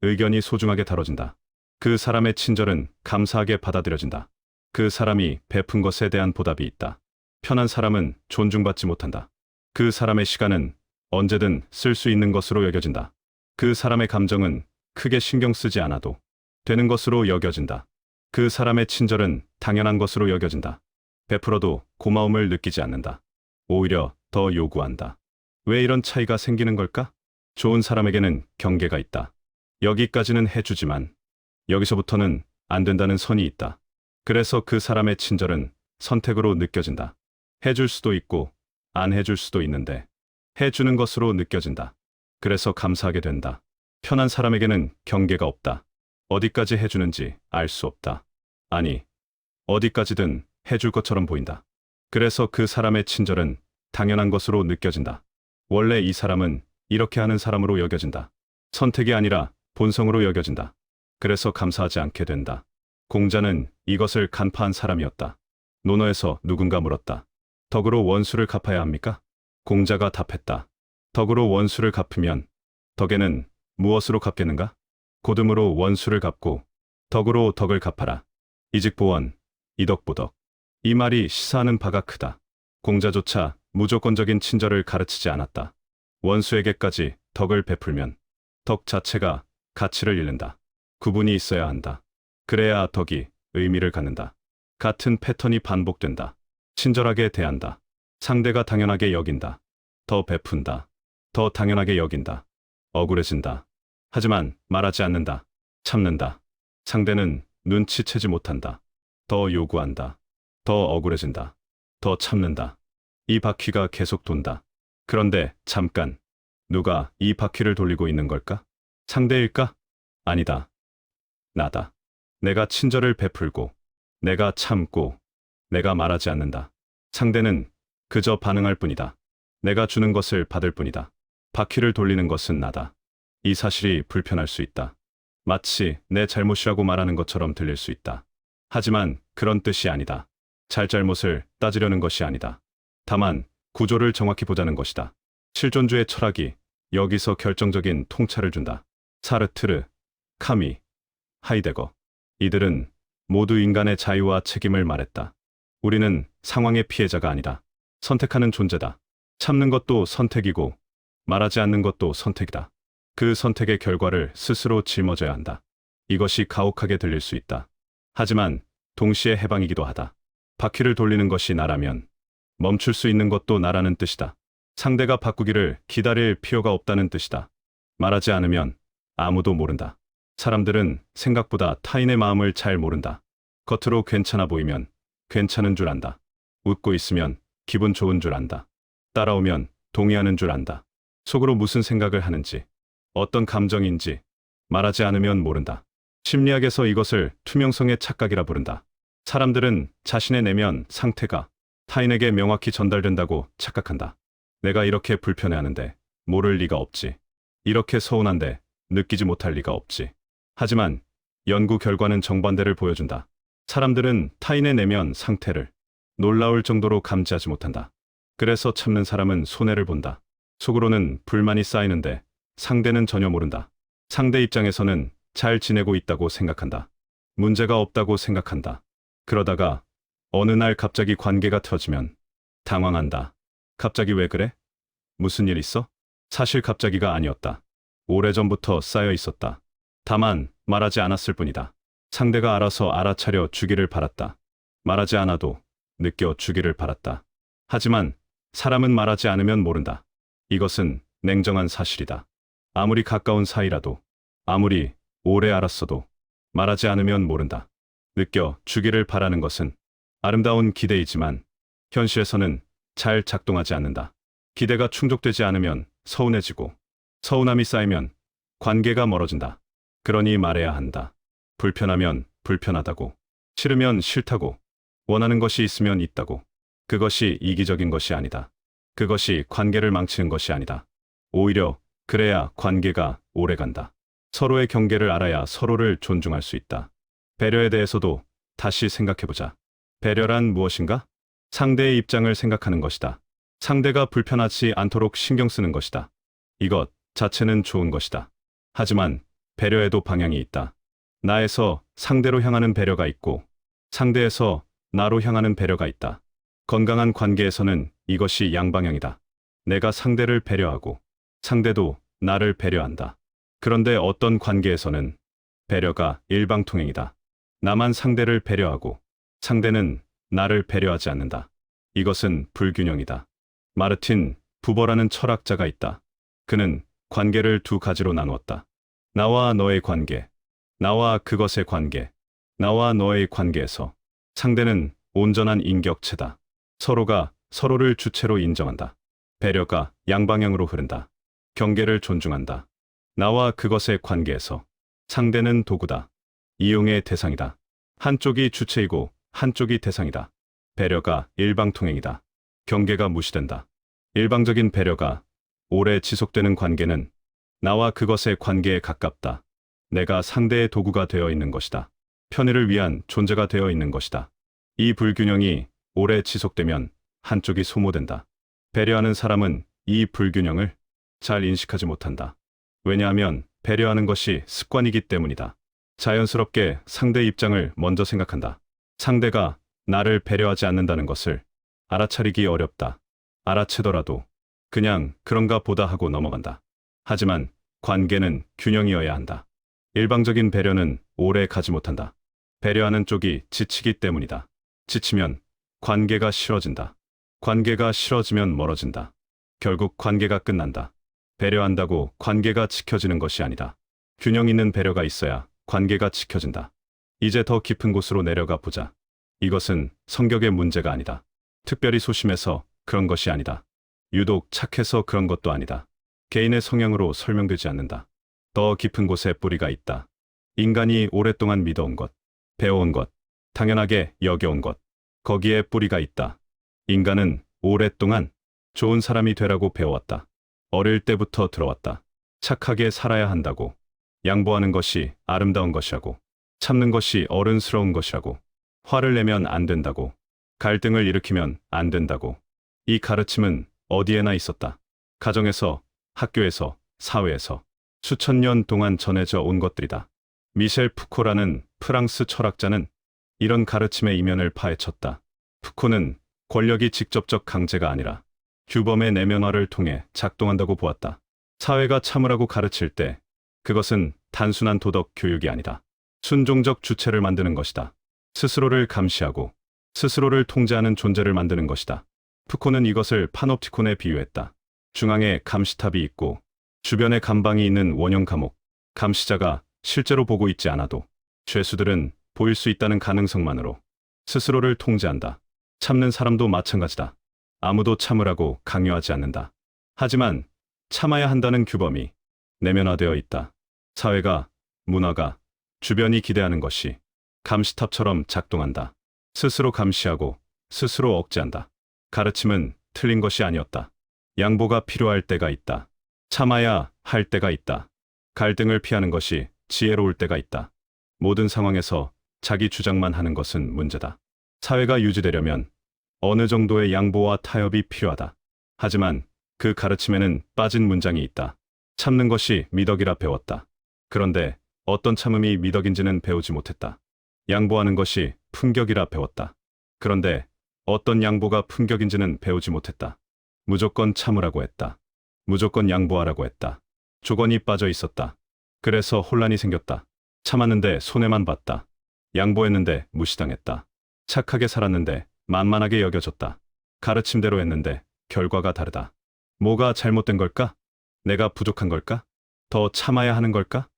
[SPEAKER 1] 의견이 소중하게 다뤄진다. 그 사람의 친절은 감사하게 받아들여진다. 그 사람이 베푼 것에 대한 보답이 있다. 편한 사람은 존중받지 못한다. 그 사람의 시간은 언제든 쓸 수 있는 것으로 여겨진다. 그 사람의 감정은 크게 신경 쓰지 않아도 되는 것으로 여겨진다. 그 사람의 친절은 당연한 것으로 여겨진다. 베풀어도 고마움을 느끼지 않는다. 오히려 더 요구한다. 왜 이런 차이가 생기는 걸까? 좋은 사람에게는 경계가 있다. 여기까지는 해주지만 여기서부터는 안 된다는 선이 있다. 그래서 그 사람의 친절은 선택으로 느껴진다. 해줄 수도 있고 안 해줄 수도 있는데 해주는 것으로 느껴진다. 그래서 감사하게 된다. 편한 사람에게는 경계가 없다. 어디까지 해주는지 알 수 없다. 아니, 어디까지든 해줄 것처럼 보인다. 그래서 그 사람의 친절은 당연한 것으로 느껴진다. 원래 이 사람은 이렇게 하는 사람으로 여겨진다. 선택이 아니라 본성으로 여겨진다. 그래서 감사하지 않게 된다. 공자는 이것을 간파한 사람이었다. 논어에서 누군가 물었다. 덕으로 원수를 갚아야 합니까? 공자가 답했다. 덕으로 원수를 갚으면 덕에는 무엇으로 갚겠는가? 고듬으로 원수를 갚고 덕으로 덕을 갚아라. 이직보원, 이덕보덕. 이 말이 시사하는 바가 크다. 공자조차 무조건적인 친절을 가르치지 않았다. 원수에게까지 덕을 베풀면 덕 자체가 가치를 잃는다. 구분이 있어야 한다. 그래야 덕이 의미를 갖는다. 같은 패턴이 반복된다. 친절하게 대한다. 상대가 당연하게 여긴다. 더 베푼다. 더 당연하게 여긴다. 억울해진다. 하지만 말하지 않는다. 참는다. 상대는 눈치채지 못한다. 더 요구한다. 더 억울해진다. 더 참는다. 이 바퀴가 계속 돈다. 그런데 잠깐, 누가 이 바퀴를 돌리고 있는 걸까? 상대일까? 아니다. 나다. 내가 친절을 베풀고, 내가 참고, 내가 말하지 않는다. 상대는 그저 반응할 뿐이다. 내가 주는 것을 받을 뿐이다. 바퀴를 돌리는 것은 나다. 이 사실이 불편할 수 있다. 마치 내 잘못이라고 말하는 것처럼 들릴 수 있다. 하지만 그런 뜻이 아니다. 잘잘못을 따지려는 것이 아니다. 다만 구조를 정확히 보자는 것이다. 실존주의 철학이 여기서 결정적인 통찰을 준다. 사르트르, 카미, 하이데거. 이들은 모두 인간의 자유와 책임을 말했다. 우리는 상황의 피해자가 아니다. 선택하는 존재다. 참는 것도 선택이고 말하지 않는 것도 선택이다. 그 선택의 결과를 스스로 짊어져야 한다. 이것이 가혹하게 들릴 수 있다. 하지만 동시에 해방이기도 하다. 바퀴를 돌리는 것이 나라면 멈출 수 있는 것도 나라는 뜻이다. 상대가 바꾸기를 기다릴 필요가 없다는 뜻이다. 말하지 않으면 아무도 모른다. 사람들은 생각보다 타인의 마음을 잘 모른다. 겉으로 괜찮아 보이면 괜찮은 줄 안다. 웃고 있으면 기분 좋은 줄 안다. 따라오면 동의하는 줄 안다. 속으로 무슨 생각을 하는지, 어떤 감정인지 말하지 않으면 모른다. 심리학에서 이것을 투명성의 착각이라 부른다. 사람들은 자신의 내면 상태가 타인에게 명확히 전달된다고 착각한다. 내가 이렇게 불편해하는데 모를 리가 없지. 이렇게 서운한데 느끼지 못할 리가 없지. 하지만 연구 결과는 정반대를 보여준다. 사람들은 타인의 내면 상태를 놀라울 정도로 감지하지 못한다. 그래서 참는 사람은 손해를 본다. 속으로는 불만이 쌓이는데 상대는 전혀 모른다. 상대 입장에서는 잘 지내고 있다고 생각한다. 문제가 없다고 생각한다. 그러다가 어느 날 갑자기 관계가 터지면 당황한다. 갑자기 왜 그래? 무슨 일 있어? 사실 갑자기가 아니었다. 오래전부터 쌓여 있었다. 다만 말하지 않았을 뿐이다. 상대가 알아서 알아차려 주기를 바랐다. 말하지 않아도 느껴 주기를 바랐다. 하지만 사람은 말하지 않으면 모른다. 이것은 냉정한 사실이다. 아무리 가까운 사이라도, 아무리 오래 알았어도 말하지 않으면 모른다. 느껴 주기를 바라는 것은 아름다운 기대이지만 현실에서는 잘 작동하지 않는다. 기대가 충족되지 않으면 서운해지고 서운함이 쌓이면 관계가 멀어진다. 그러니 말해야 한다. 불편하면 불편하다고, 싫으면 싫다고, 원하는 것이 있으면 있다고. 그것이 이기적인 것이 아니다. 그것이 관계를 망치는 것이 아니다. 오히려 그래야 관계가 오래간다. 서로의 경계를 알아야 서로를 존중할 수 있다. 배려에 대해서도 다시 생각해보자. 배려란 무엇인가? 상대의 입장을 생각하는 것이다. 상대가 불편하지 않도록 신경 쓰는 것이다. 이것 자체는 좋은 것이다. 하지만 배려에도 방향이 있다. 나에서 상대로 향하는 배려가 있고 상대에서 나로 향하는 배려가 있다. 건강한 관계에서는 이것이 양방향이다. 내가 상대를 배려하고 상대도 나를 배려한다. 그런데 어떤 관계에서는 배려가 일방통행이다. 나만 상대를 배려하고 상대는 나를 배려하지 않는다. 이것은 불균형이다. 마르틴 부버라는 철학자가 있다. 그는 관계를 두 가지로 나누었다. 나와 너의 관계, 나와 그것의 관계, 나와 너의 관계에서 상대는 온전한 인격체다. 서로가 서로를 주체로 인정한다. 배려가 양방향으로 흐른다. 경계를 존중한다. 나와 그것의 관계에서 상대는 도구다. 이용의 대상이다. 한쪽이 주체이고 한쪽이 대상이다. 배려가 일방통행이다. 경계가 무시된다. 일방적인 배려가 오래 지속되는 관계는 나와 그것의 관계에 가깝다. 내가 상대의 도구가 되어 있는 것이다. 편의를 위한 존재가 되어 있는 것이다. 이 불균형이 오래 지속되면 한쪽이 소모된다. 배려하는 사람은 이 불균형을 잘 인식하지 못한다. 왜냐하면 배려하는 것이 습관이기 때문이다. 자연스럽게 상대 입장을 먼저 생각한다. 상대가 나를 배려하지 않는다는 것을 알아차리기 어렵다. 알아채더라도 그냥 그런가 보다 하고 넘어간다. 하지만 관계는 균형이어야 한다. 일방적인 배려는 오래 가지 못한다. 배려하는 쪽이 지치기 때문이다. 지치면 관계가 싫어진다. 관계가 싫어지면 멀어진다. 결국 관계가 끝난다. 배려한다고 관계가 지켜지는 것이 아니다. 균형 있는 배려가 있어야 관계가 지켜진다. 이제 더 깊은 곳으로 내려가 보자. 이것은 성격의 문제가 아니다. 특별히 소심해서 그런 것이 아니다. 유독 착해서 그런 것도 아니다. 개인의 성향으로 설명되지 않는다. 더 깊은 곳에 뿌리가 있다. 인간이 오랫동안 믿어온 것, 배워온 것, 당연하게 여겨온 것, 거기에 뿌리가 있다. 인간은 오랫동안 좋은 사람이 되라고 배워왔다. 어릴 때부터 들어왔다. 착하게 살아야 한다고. 양보하는 것이 아름다운 것이라고. 참는 것이 어른스러운 것이라고. 화를 내면 안 된다고. 갈등을 일으키면 안 된다고. 이 가르침은 어디에나 있었다. 가정에서, 학교에서, 사회에서 수천 년 동안 전해져 온 것들이다. 미셸 푸코라는 프랑스 철학자는 이런 가르침의 이면을 파헤쳤다. 푸코는 권력이 직접적 강제가 아니라 규범의 내면화를 통해 작동한다고 보았다. 사회가 참으라고 가르칠 때 그것은 단순한 도덕 교육이 아니다. 순종적 주체를 만드는 것이다. 스스로를 감시하고 스스로를 통제하는 존재를 만드는 것이다. 푸코는 이것을 파놉티콘에 비유했다. 중앙에 감시탑이 있고 주변에 감방이 있는 원형 감옥. 감시자가 실제로 보고 있지 않아도 죄수들은 보일 수 있다는 가능성만으로 스스로를 통제한다. 참는 사람도 마찬가지다. 아무도 참으라고 강요하지 않는다. 하지만 참아야 한다는 규범이 내면화되어 있다. 사회가, 문화가, 주변이 기대하는 것이 감시탑처럼 작동한다. 스스로 감시하고 스스로 억제한다. 가르침은 틀린 것이 아니었다. 양보가 필요할 때가 있다. 참아야 할 때가 있다. 갈등을 피하는 것이 지혜로울 때가 있다. 모든 상황에서 자기 주장만 하는 것은 문제다. 사회가 유지되려면 어느 정도의 양보와 타협이 필요하다. 하지만 그 가르침에는 빠진 문장이 있다. 참는 것이 미덕이라 배웠다. 그런데 어떤 참음이 미덕인지는 배우지 못했다. 양보하는 것이 품격이라 배웠다. 그런데 어떤 양보가 품격인지는 배우지 못했다. 무조건 참으라고 했다. 무조건 양보하라고 했다. 조건이 빠져 있었다. 그래서 혼란이 생겼다. 참았는데 손해만 봤다. 양보했는데 무시당했다. 착하게 살았는데 만만하게 여겨졌다. 가르침대로 했는데 결과가 다르다. 뭐가 잘못된 걸까? 내가 부족한 걸까? 더 참아야 하는 걸까?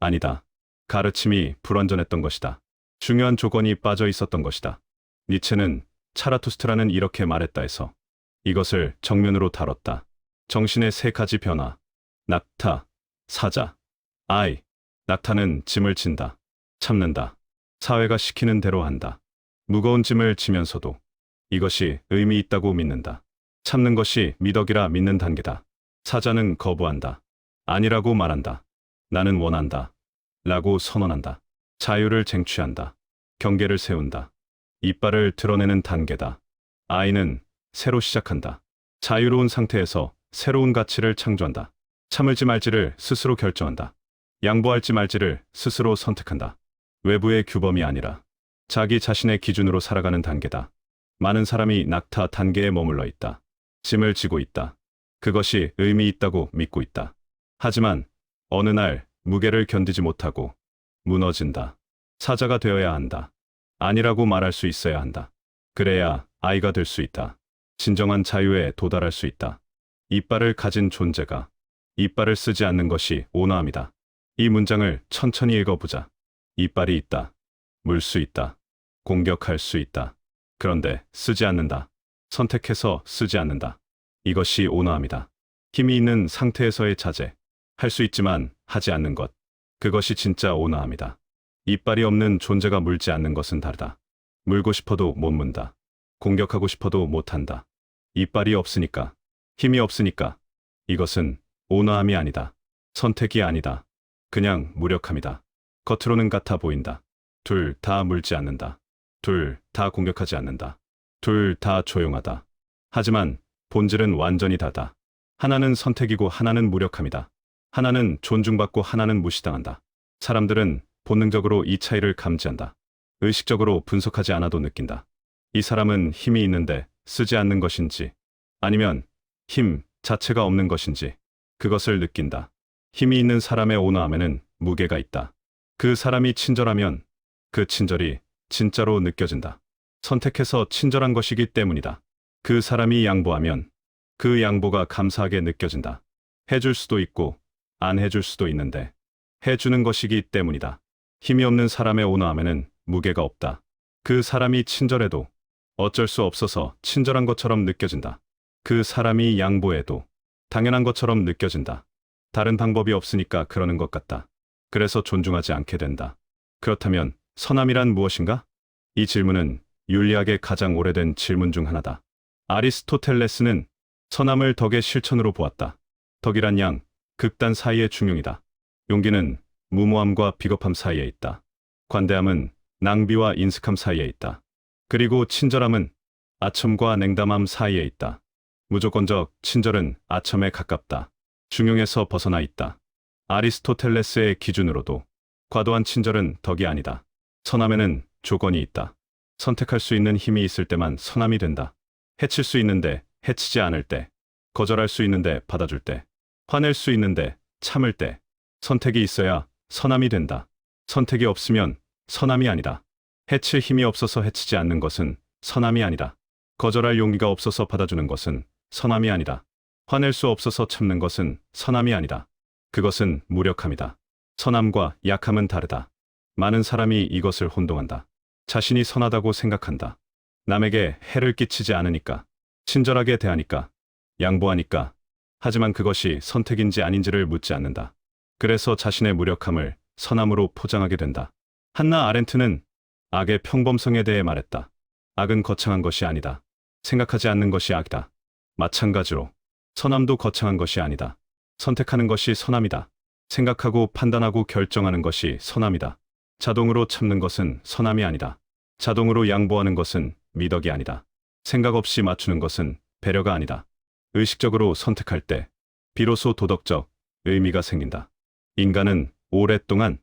[SPEAKER 1] 아니다. 가르침이 불완전했던 것이다. 중요한 조건이 빠져 있었던 것이다. 니체는 차라투스트라는 이렇게 말했다 해서 이것을 정면으로 다뤘다. 정신의 세 가지 변화. 낙타, 사자, 아이. 낙타는 짐을 진다. 참는다. 사회가 시키는 대로 한다. 무거운 짐을 지면서도 이것이 의미 있다고 믿는다. 참는 것이 미덕이라 믿는 단계다. 사자는 거부한다. 아니라고 말한다. 나는 원한다. 라고 선언한다. 자유를 쟁취한다. 경계를 세운다. 이빨을 드러내는 단계다. 아이는 새로 시작한다. 자유로운 상태에서 새로운 가치를 창조한다. 참을지 말지를 스스로 결정한다. 양보할지 말지를 스스로 선택한다. 외부의 규범이 아니라 자기 자신의 기준으로 살아가는 단계다. 많은 사람이 낙타 단계에 머물러 있다. 짐을 지고 있다. 그것이 의미 있다고 믿고 있다. 하지만 어느 날 무게를 견디지 못하고 무너진다. 사자가 되어야 한다. 아니라고 말할 수 있어야 한다. 그래야 아이가 될 수 있다. 진정한 자유에 도달할 수 있다. 이빨을 가진 존재가 이빨을 쓰지 않는 것이 온화함이다. 이 문장을 천천히 읽어보자. 이빨이 있다. 물 수 있다. 공격할 수 있다. 그런데 쓰지 않는다. 선택해서 쓰지 않는다. 이것이 온화함이다. 힘이 있는 상태에서의 자제. 할 수 있지만 하지 않는 것. 그것이 진짜 온화함이다. 이빨이 없는 존재가 물지 않는 것은 다르다. 물고 싶어도 못 문다. 공격하고 싶어도 못한다. 이빨이 없으니까. 힘이 없으니까. 이것은 온화함이 아니다. 선택이 아니다. 그냥 무력함이다. 겉으로는 같아 보인다. 둘 다 물지 않는다. 둘 다 공격하지 않는다. 둘 다 조용하다. 하지만 본질은 완전히 다르다. 하나는 선택이고 하나는 무력함이다. 하나는 존중받고 하나는 무시당한다. 사람들은 본능적으로 이 차이를 감지한다. 의식적으로 분석하지 않아도 느낀다. 이 사람은 힘이 있는데 쓰지 않는 것인지, 아니면 힘 자체가 없는 것인지, 그것을 느낀다. 힘이 있는 사람의 온화함에는 무게가 있다. 그 사람이 친절하면 그 친절이 진짜로 느껴진다. 선택해서 친절한 것이기 때문이다. 그 사람이 양보하면 그 양보가 감사하게 느껴진다. 해줄 수도 있고 안 해줄 수도 있는데 해주는 것이기 때문이다. 힘이 없는 사람의 온화함에는 무게가 없다. 그 사람이 친절해도 어쩔 수 없어서 친절한 것처럼 느껴진다. 그 사람이 양보해도 당연한 것처럼 느껴진다. 다른 방법이 없으니까 그러는 것 같다. 그래서 존중하지 않게 된다. 그렇다면 선함이란 무엇인가? 이 질문은 윤리학의 가장 오래된 질문 중 하나다. 아리스토텔레스는 선함을 덕의 실천으로 보았다. 덕이란 양, 극단 사이의 중용이다. 용기는 무모함과 비겁함 사이에 있다. 관대함은 낭비와 인색함 사이에 있다. 그리고 친절함은 아첨과 냉담함 사이에 있다. 무조건적 친절은 아첨에 가깝다. 중용에서 벗어나 있다. 아리스토텔레스의 기준으로도 과도한 친절은 덕이 아니다. 선함에는 조건이 있다. 선택할 수 있는 힘이 있을 때만 선함이 된다. 해칠 수 있는데 해치지 않을 때, 거절할 수 있는데 받아줄 때, 화낼 수 있는데 참을 때, 선택이 있어야 선함이 된다. 선택이 없으면 선함이 아니다. 해칠 힘이 없어서 해치지 않는 것은 선함이 아니다. 거절할 용기가 없어서 받아주는 것은 선함이 아니다. 화낼 수 없어서 참는 것은 선함이 아니다. 그것은 무력함이다. 선함과 약함은 다르다. 많은 사람이 이것을 혼동한다. 자신이 선하다고 생각한다. 남에게 해를 끼치지 않으니까, 친절하게 대하니까, 양보하니까. 하지만 그것이 선택인지 아닌지를 묻지 않는다. 그래서 자신의 무력함을 선함으로 포장하게 된다. 한나 아렌트는 악의 평범성에 대해 말했다. 악은 거창한 것이 아니다. 생각하지 않는 것이 악이다. 마찬가지로 선함도 거창한 것이 아니다. 선택하는 것이 선함이다. 생각하고 판단하고 결정하는 것이 선함이다. 자동으로 참는 것은 선함이 아니다. 자동으로 양보하는 것은 미덕이 아니다. 생각 없이 맞추는 것은 배려가 아니다. 의식적으로 선택할 때 비로소 도덕적 의미가 생긴다. 인간은 오랫동안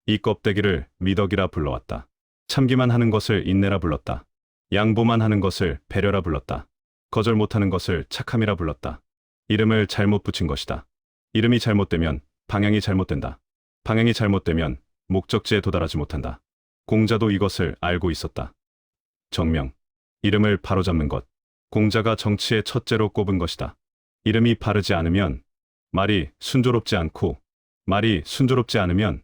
[SPEAKER 1] 이 껍데기를 미덕이라 불러왔다. 참기만 하는 것을 인내라 불렀다. 양보만 하는 것을 배려라 불렀다. 거절 못하는 것을 착함이라 불렀다. 이름을 잘못 붙인 것이다. 이름이 잘못되면 방향이 잘못된다. 방향이 잘못되면 목적지에 도달하지 못한다. 공자도 이것을 알고 있었다. 정명. 이름을 바로잡는 것. 공자가 정치의 첫째로 꼽은 것이다. 이름이 바르지 않으면 말이 순조롭지 않고, 말이 순조롭지 않으면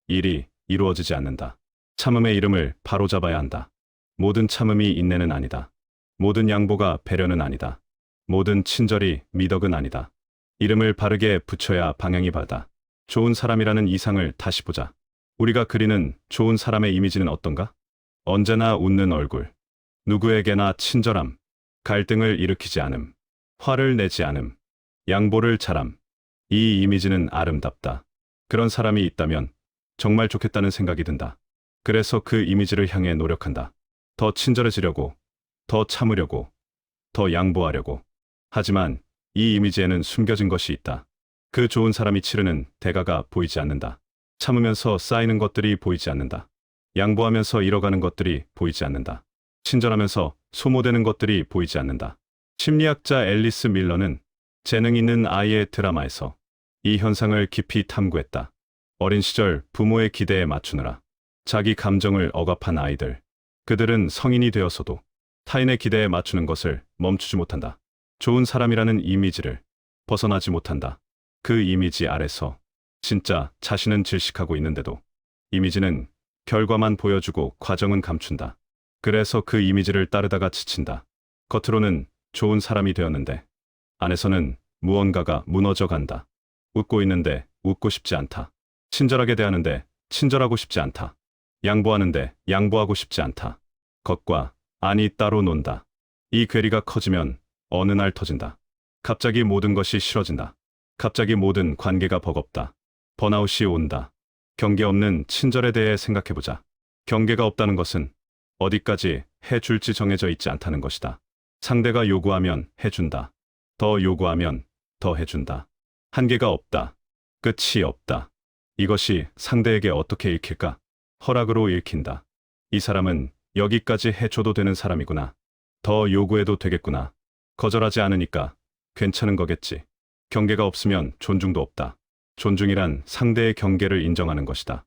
[SPEAKER 1] 일이 이루어지지 않는다. 참음의 이름을 바로잡아야 한다. 모든 참음이 인내는 아니다. 모든 양보가 배려는 아니다. 모든 친절이 미덕은 아니다. 이름을 바르게 붙여야 방향이 바르다. 좋은 사람이라는 이상을 다시 보자. 우리가 그리는 좋은 사람의 이미지는 어떤가? 언제나 웃는 얼굴, 누구에게나 친절함, 갈등을 일으키지 않음, 화를 내지 않음, 양보를 잘함. 이 이미지는 아름답다. 그런 사람이 있다면 정말 좋겠다는 생각이 든다. 그래서 그 이미지를 향해 노력한다. 더 친절해지려고, 더 참으려고, 더 양보하려고. 하지만 이 이미지에는 숨겨진 것이 있다. 그 좋은 사람이 치르는 대가가 보이지 않는다. 참으면서 쌓이는 것들이 보이지 않는다. 양보하면서 잃어가는 것들이 보이지 않는다. 친절하면서 소모되는 것들이 보이지 않는다. 심리학자 앨리스 밀러는 재능 있는 아이의 드라마에서 이 현상을 깊이 탐구했다. 어린 시절 부모의 기대에 맞추느라 자기 감정을 억압한 아이들. 그들은 성인이 되어서도 타인의 기대에 맞추는 것을 멈추지 못한다. 좋은 사람이라는 이미지를 벗어나지 못한다. 그 이미지 아래서 진짜 자신은 질식하고 있는데도 이미지는 결과만 보여주고 과정은 감춘다. 그래서 그 이미지를 따르다가 지친다. 겉으로는 좋은 사람이 되었는데 안에서는 무언가가 무너져 간다. 웃고 있는데 웃고 싶지 않다. 친절하게 대하는데 친절하고 싶지 않다. 양보하는데 양보하고 싶지 않다. 겉과 안이 따로 논다. 이 괴리가 커지면 어느 날 터진다. 갑자기 모든 것이 싫어진다. 갑자기 모든 관계가 버겁다. 번아웃이 온다. 경계 없는 친절에 대해 생각해보자. 경계가 없다는 것은 어디까지 해줄지 정해져 있지 않다는 것이다. 상대가 요구하면 해준다. 더 요구하면 더 해준다. 한계가 없다. 끝이 없다. 이것이 상대에게 어떻게 읽힐까? 허락으로 읽힌다. 이 사람은 여기까지 해줘도 되는 사람이구나. 더 요구해도 되겠구나. 거절하지 않으니까 괜찮은 거겠지. 경계가 없으면 존중도 없다. 존중이란 상대의 경계를 인정하는 것이다.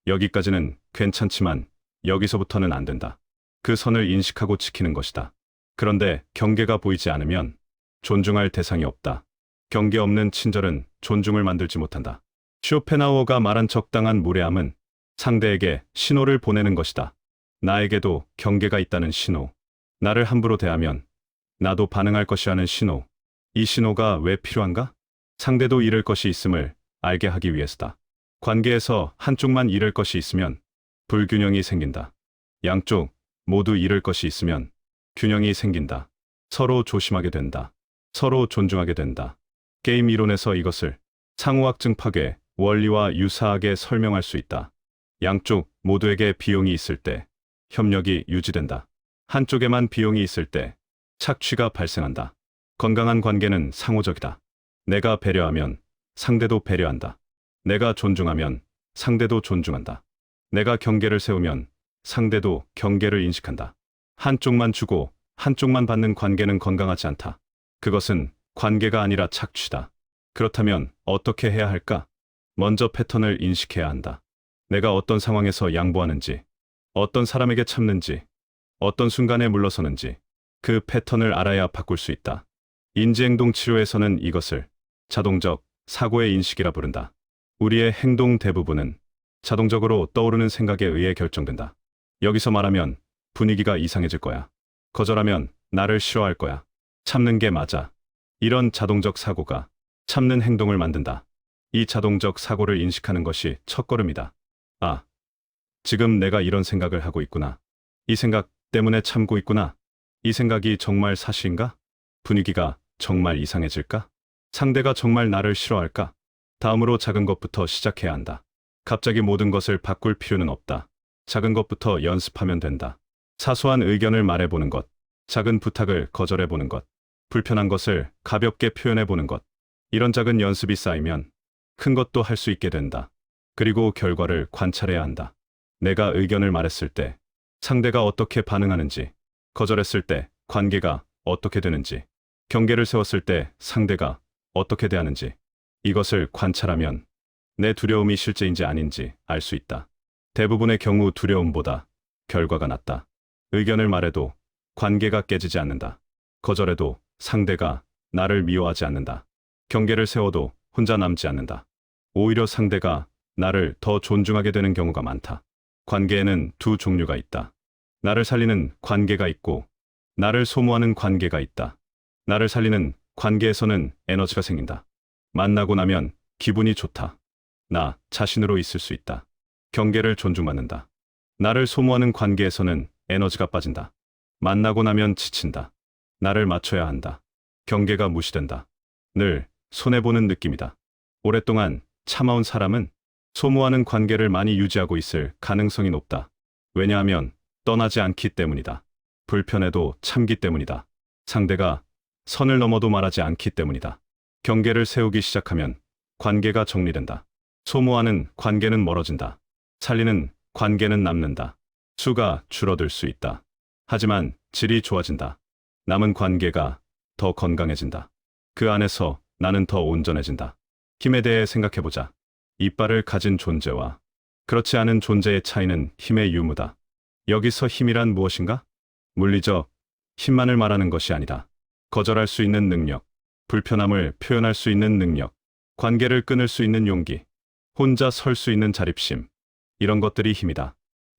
[SPEAKER 1] 여기까지는 괜찮지만 여기서부터는 안 된다. 그 선을 인식하고 지키는 것이다. 그런데 경계가 보이지 않으면 존중할 대상이 없다. 경계 없는 친절은 존중을 만들지 못한다. 쇼펜하우어가 말한 적당한 무례함은 상대에게 신호를 보내는 것이다. 나에게도 경계가 있다는 신호. 나를 함부로 대하면 나도 반응할 것이라는 신호. 이 신호가 왜 필요한가? 상대도 잃을 것이 있음을 알게 하기 위해서다. 관계에서 한쪽만 잃을 것이 있으면 불균형이 생긴다. 양쪽 모두 잃을 것이 있으면 균형이 생긴다. 서로 조심하게 된다. 서로 존중하게 된다. 게임 이론에서 이것을 상호학증 파괴 원리와 유사하게 설명할 수 있다. 양쪽 모두에게 비용이 있을 때 협력이 유지된다. 한쪽에만 비용이 있을 때 착취가 발생한다. 건강한 관계는 상호적이다. 내가 배려하면 상대도 배려한다. 내가 존중하면 상대도 존중한다. 내가 경계를 세우면 상대도 경계를 인식한다. 한쪽만 주고 한쪽만 받는 관계는 건강하지 않다. 그것은 관계가 아니라 착취다. 그렇다면 어떻게 해야 할까? 먼저 패턴을 인식해야 한다. 내가 어떤 상황에서 양보하는지, 어떤 사람에게 참는지, 어떤 순간에 물러서는지 그 패턴을 알아야 바꿀 수 있다. 인지행동 치료에서는 이것을 자동적 사고의 인식이라 부른다. 우리의 행동 대부분은 자동적으로 떠오르는 생각에 의해 결정된다. 여기서 말하면 분위기가 이상해질 거야. 거절하면 나를 싫어할 거야. 참는 게 맞아. 이런 자동적 사고가 참는 행동을 만든다. 이 자동적 사고를 인식하는 것이 첫걸음이다. 아, 지금 내가 이런 생각을 하고 있구나. 이 생각 때문에 참고 있구나. 이 생각이 정말 사실인가? 분위기가 정말 이상해질까? 상대가 정말 나를 싫어할까? 다음으로 작은 것부터 시작해야 한다. 갑자기 모든 것을 바꿀 필요는 없다. 작은 것부터 연습하면 된다. 사소한 의견을 말해보는 것, 작은 부탁을 거절해보는 것, 불편한 것을 가볍게 표현해보는 것. 이런 작은 연습이 쌓이면 큰 것도 할 수 있게 된다. 그리고 결과를 관찰해야 한다. 내가 의견을 말했을 때 상대가 어떻게 반응하는지, 거절했을 때 관계가 어떻게 되는지, 경계를 세웠을 때 상대가 어떻게 대하는지, 이것을 관찰하면 내 두려움이 실제인지 아닌지 알 수 있다. 대부분의 경우 두려움보다 결과가 낫다. 의견을 말해도 관계가 깨지지 않는다. 거절해도 상대가 나를 미워하지 않는다. 경계를 세워도 혼자 남지 않는다. 오히려 상대가 나를 더 존중하게 되는 경우가 많다. 관계에는 두 종류가 있다. 나를 살리는 관계가 있고 나를 소모하는 관계가 있다. 나를 살리는 관계에서는 에너지가 생긴다. 만나고 나면 기분이 좋다. 나 자신으로 있을 수 있다. 경계를 존중받는다. 나를 소모하는 관계에서는 에너지가 빠진다. 만나고 나면 지친다. 나를 맞춰야 한다. 경계가 무시된다. 늘 손해보는 느낌이다. 오랫동안 참아온 사람은 소모하는 관계를 많이 유지하고 있을 가능성이 높다. 왜냐하면 떠나지 않기 때문이다. 불편해도 참기 때문이다. 상대가 선을 넘어도 말하지 않기 때문이다. 경계를 세우기 시작하면 관계가 정리된다. 소모하는 관계는 멀어진다. 살리는 관계는 남는다. 수가 줄어들 수 있다. 하지만 질이 좋아진다. 남은 관계가 더 건강해진다. 그 안에서 나는 더 온전해진다. 힘에 대해 생각해보자. 이빨을 가진 존재와 그렇지 않은 존재의 차이는 힘의 유무다. 여기서 힘이란 무엇인가? 물리적 힘만을 말하는 것이 아니다. 거절할 수 있는 능력, 불편함을 표현할 수 있는 능력, 관계를 끊을 수 있는 용기, 혼자 설 수 있는 자립심. 이런 것들이 힘이다.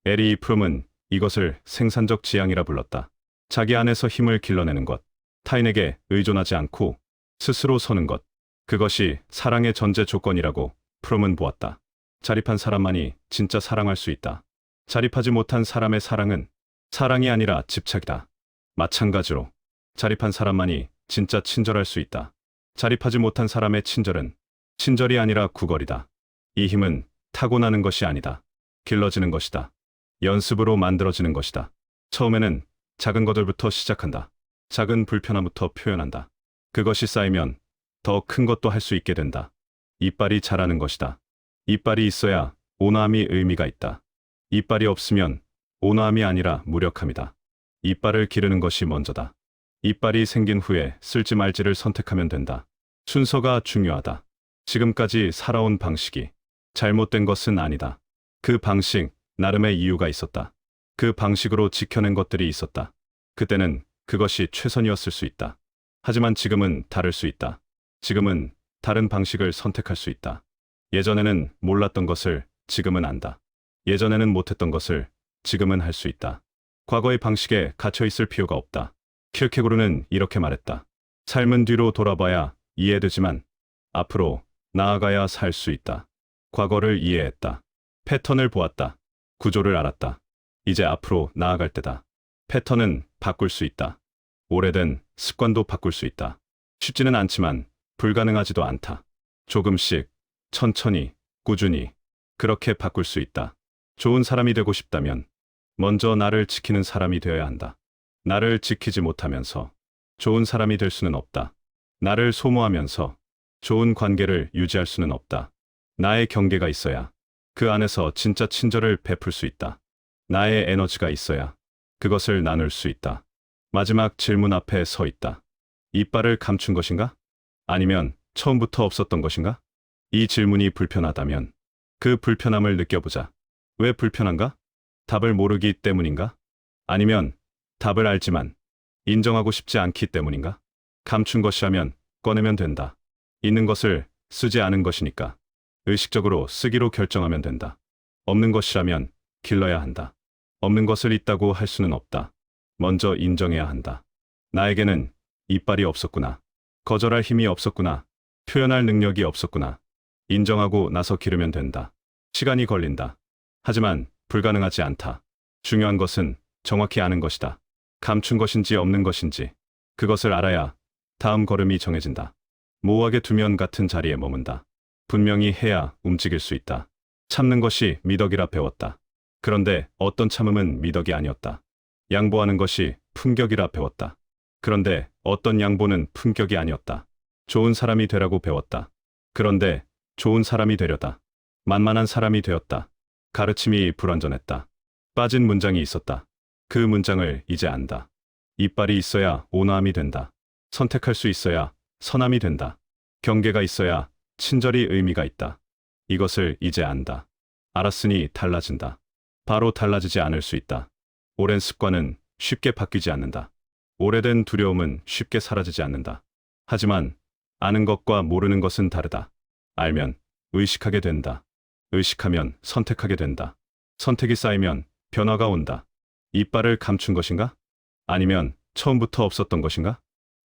[SPEAKER 1] 에리 프롬은 이것을 생산적 지향이라 불렀다. 자기 안에서 힘을 길러내는 것, 타인에게 의존하지 않고 스스로 서는 것, 그것이 사랑의 전제 조건이라고 프롬은 보았다. 자립한 사람만이 진짜 사랑할 수 있다. 자립하지 못한 사람의 사랑은 사랑이 아니라 집착이다. 마찬가지로 자립한 사람만이 진짜 친절할 수 있다. 자립하지 못한 사람의 친절은 친절이 아니라 구걸이다. 이 힘은 타고나는 것이 아니다. 길러지는 것이다. 연습으로 만들어지는 것이다. 처음에는 작은 것들부터 시작한다. 작은 불편함부터 표현한다. 그것이 쌓이면 더 큰 것도 할 수 있게 된다. 이빨이 자라는 것이다. 이빨이 있어야 온화함이 의미가 있다. 이빨이 없으면 온화함이 아니라 무력함이다. 이빨을 기르는 것이 먼저다. 이빨이 생긴 후에 쓸지 말지를 선택하면 된다. 순서가 중요하다. 지금까지 살아온 방식이 잘못된 것은 아니다. 그 방식 나름의 이유가 있었다. 그 방식으로 지켜낸 것들이 있었다. 그때는 그것이 최선이었을 수 있다. 하지만 지금은 다를 수 있다. 지금은 다른 방식을 선택할 수 있다. 예전에는 몰랐던 것을 지금은 안다. 예전에는 못했던 것을 지금은 할 수 있다. 과거의 방식에 갇혀 있을 필요가 없다. 킬케고르는 이렇게 말했다. 삶은 뒤로 돌아봐야 이해되지만 앞으로 나아가야 살 수 있다. 과거를 이해했다. 패턴을 보았다. 구조를 알았다. 이제 앞으로 나아갈 때다. 패턴은 바꿀 수 있다. 오래된 습관도 바꿀 수 있다. 쉽지는 않지만 불가능하지도 않다. 조금씩, 천천히, 꾸준히 그렇게 바꿀 수 있다. 좋은 사람이 되고 싶다면 먼저 나를 지키는 사람이 되어야 한다. 나를 지키지 못하면서 좋은 사람이 될 수는 없다. 나를 소모하면서 좋은 관계를 유지할 수는 없다. 나의 경계가 있어야 그 안에서 진짜 친절을 베풀 수 있다. 나의 에너지가 있어야 그것을 나눌 수 있다. 마지막 질문 앞에 서 있다. 이빨을 감춘 것인가? 아니면 처음부터 없었던 것인가? 이 질문이 불편하다면 그 불편함을 느껴보자. 왜 불편한가? 답을 모르기 때문인가? 아니면 답을 알지만 인정하고 싶지 않기 때문인가? 감춘 것이라면 꺼내면 된다. 있는 것을 쓰지 않은 것이니까 의식적으로 쓰기로 결정하면 된다. 없는 것이라면 길러야 한다. 없는 것을 있다고 할 수는 없다. 먼저 인정해야 한다. 나에게는 이빨이 없었구나. 거절할 힘이 없었구나. 표현할 능력이 없었구나. 인정하고 나서 기르면 된다. 시간이 걸린다. 하지만 불가능하지 않다. 중요한 것은 정확히 아는 것이다. 감춘 것인지 없는 것인지 그것을 알아야 다음 걸음이 정해진다. 모호하게 두면 같은 자리에 머문다. 분명히 해야 움직일 수 있다. 참는 것이 미덕이라 배웠다. 그런데 어떤 참음은 미덕이 아니었다. 양보하는 것이 품격이라 배웠다. 그런데 어떤 양보는 품격이 아니었다. 좋은 사람이 되라고 배웠다. 그런데 좋은 사람이 되려다 만만한 사람이 되었다. 가르침이 불완전했다. 빠진 문장이 있었다. 그 문장을 이제 안다. 이빨이 있어야 온화함이 된다. 선택할 수 있어야 선함이 된다. 경계가 있어야 친절이 의미가 있다. 이것을 이제 안다. 알았으니 달라진다. 바로 달라지지 않을 수 있다. 오랜 습관은 쉽게 바뀌지 않는다. 오래된 두려움은 쉽게 사라지지 않는다. 하지만 아는 것과 모르는 것은 다르다. 알면 의식하게 된다. 의식하면 선택하게 된다. 선택이 쌓이면 변화가 온다. 이빨을 감춘 것인가? 아니면 처음부터 없었던 것인가?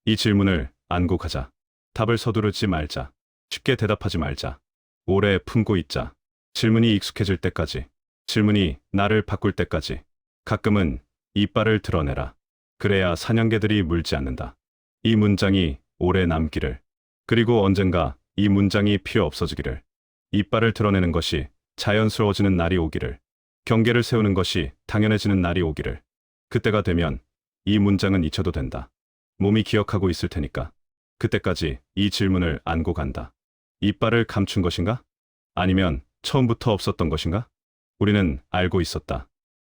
[SPEAKER 1] 이 질문을 안고 가자. 답을 서두르지 말자. 쉽게 대답하지 말자. 오래 품고 있자. 질문이 익숙해질 때까지. 질문이 나를 바꿀 때까지. 가끔은 이빨을 드러내라. 그래야 사냥개들이 물지 않는다. 이 문장이 오래 남기를. 그리고 언젠가 이 문장이 필요 없어지기를. 이빨을 드러내는 것이 자연스러워지는 날이 오기를. 경계를 세우는 것이 당연해지는 날이 오기를. 그때가 되면 이 문장은 잊혀도 된다. 몸이 기억하고 있을 테니까. 그때까지 이 질문을 안고 간다. 이빨을 감춘 것인가? 아니면 처음부터 없었던 것인가? 우리는 알고 있었다.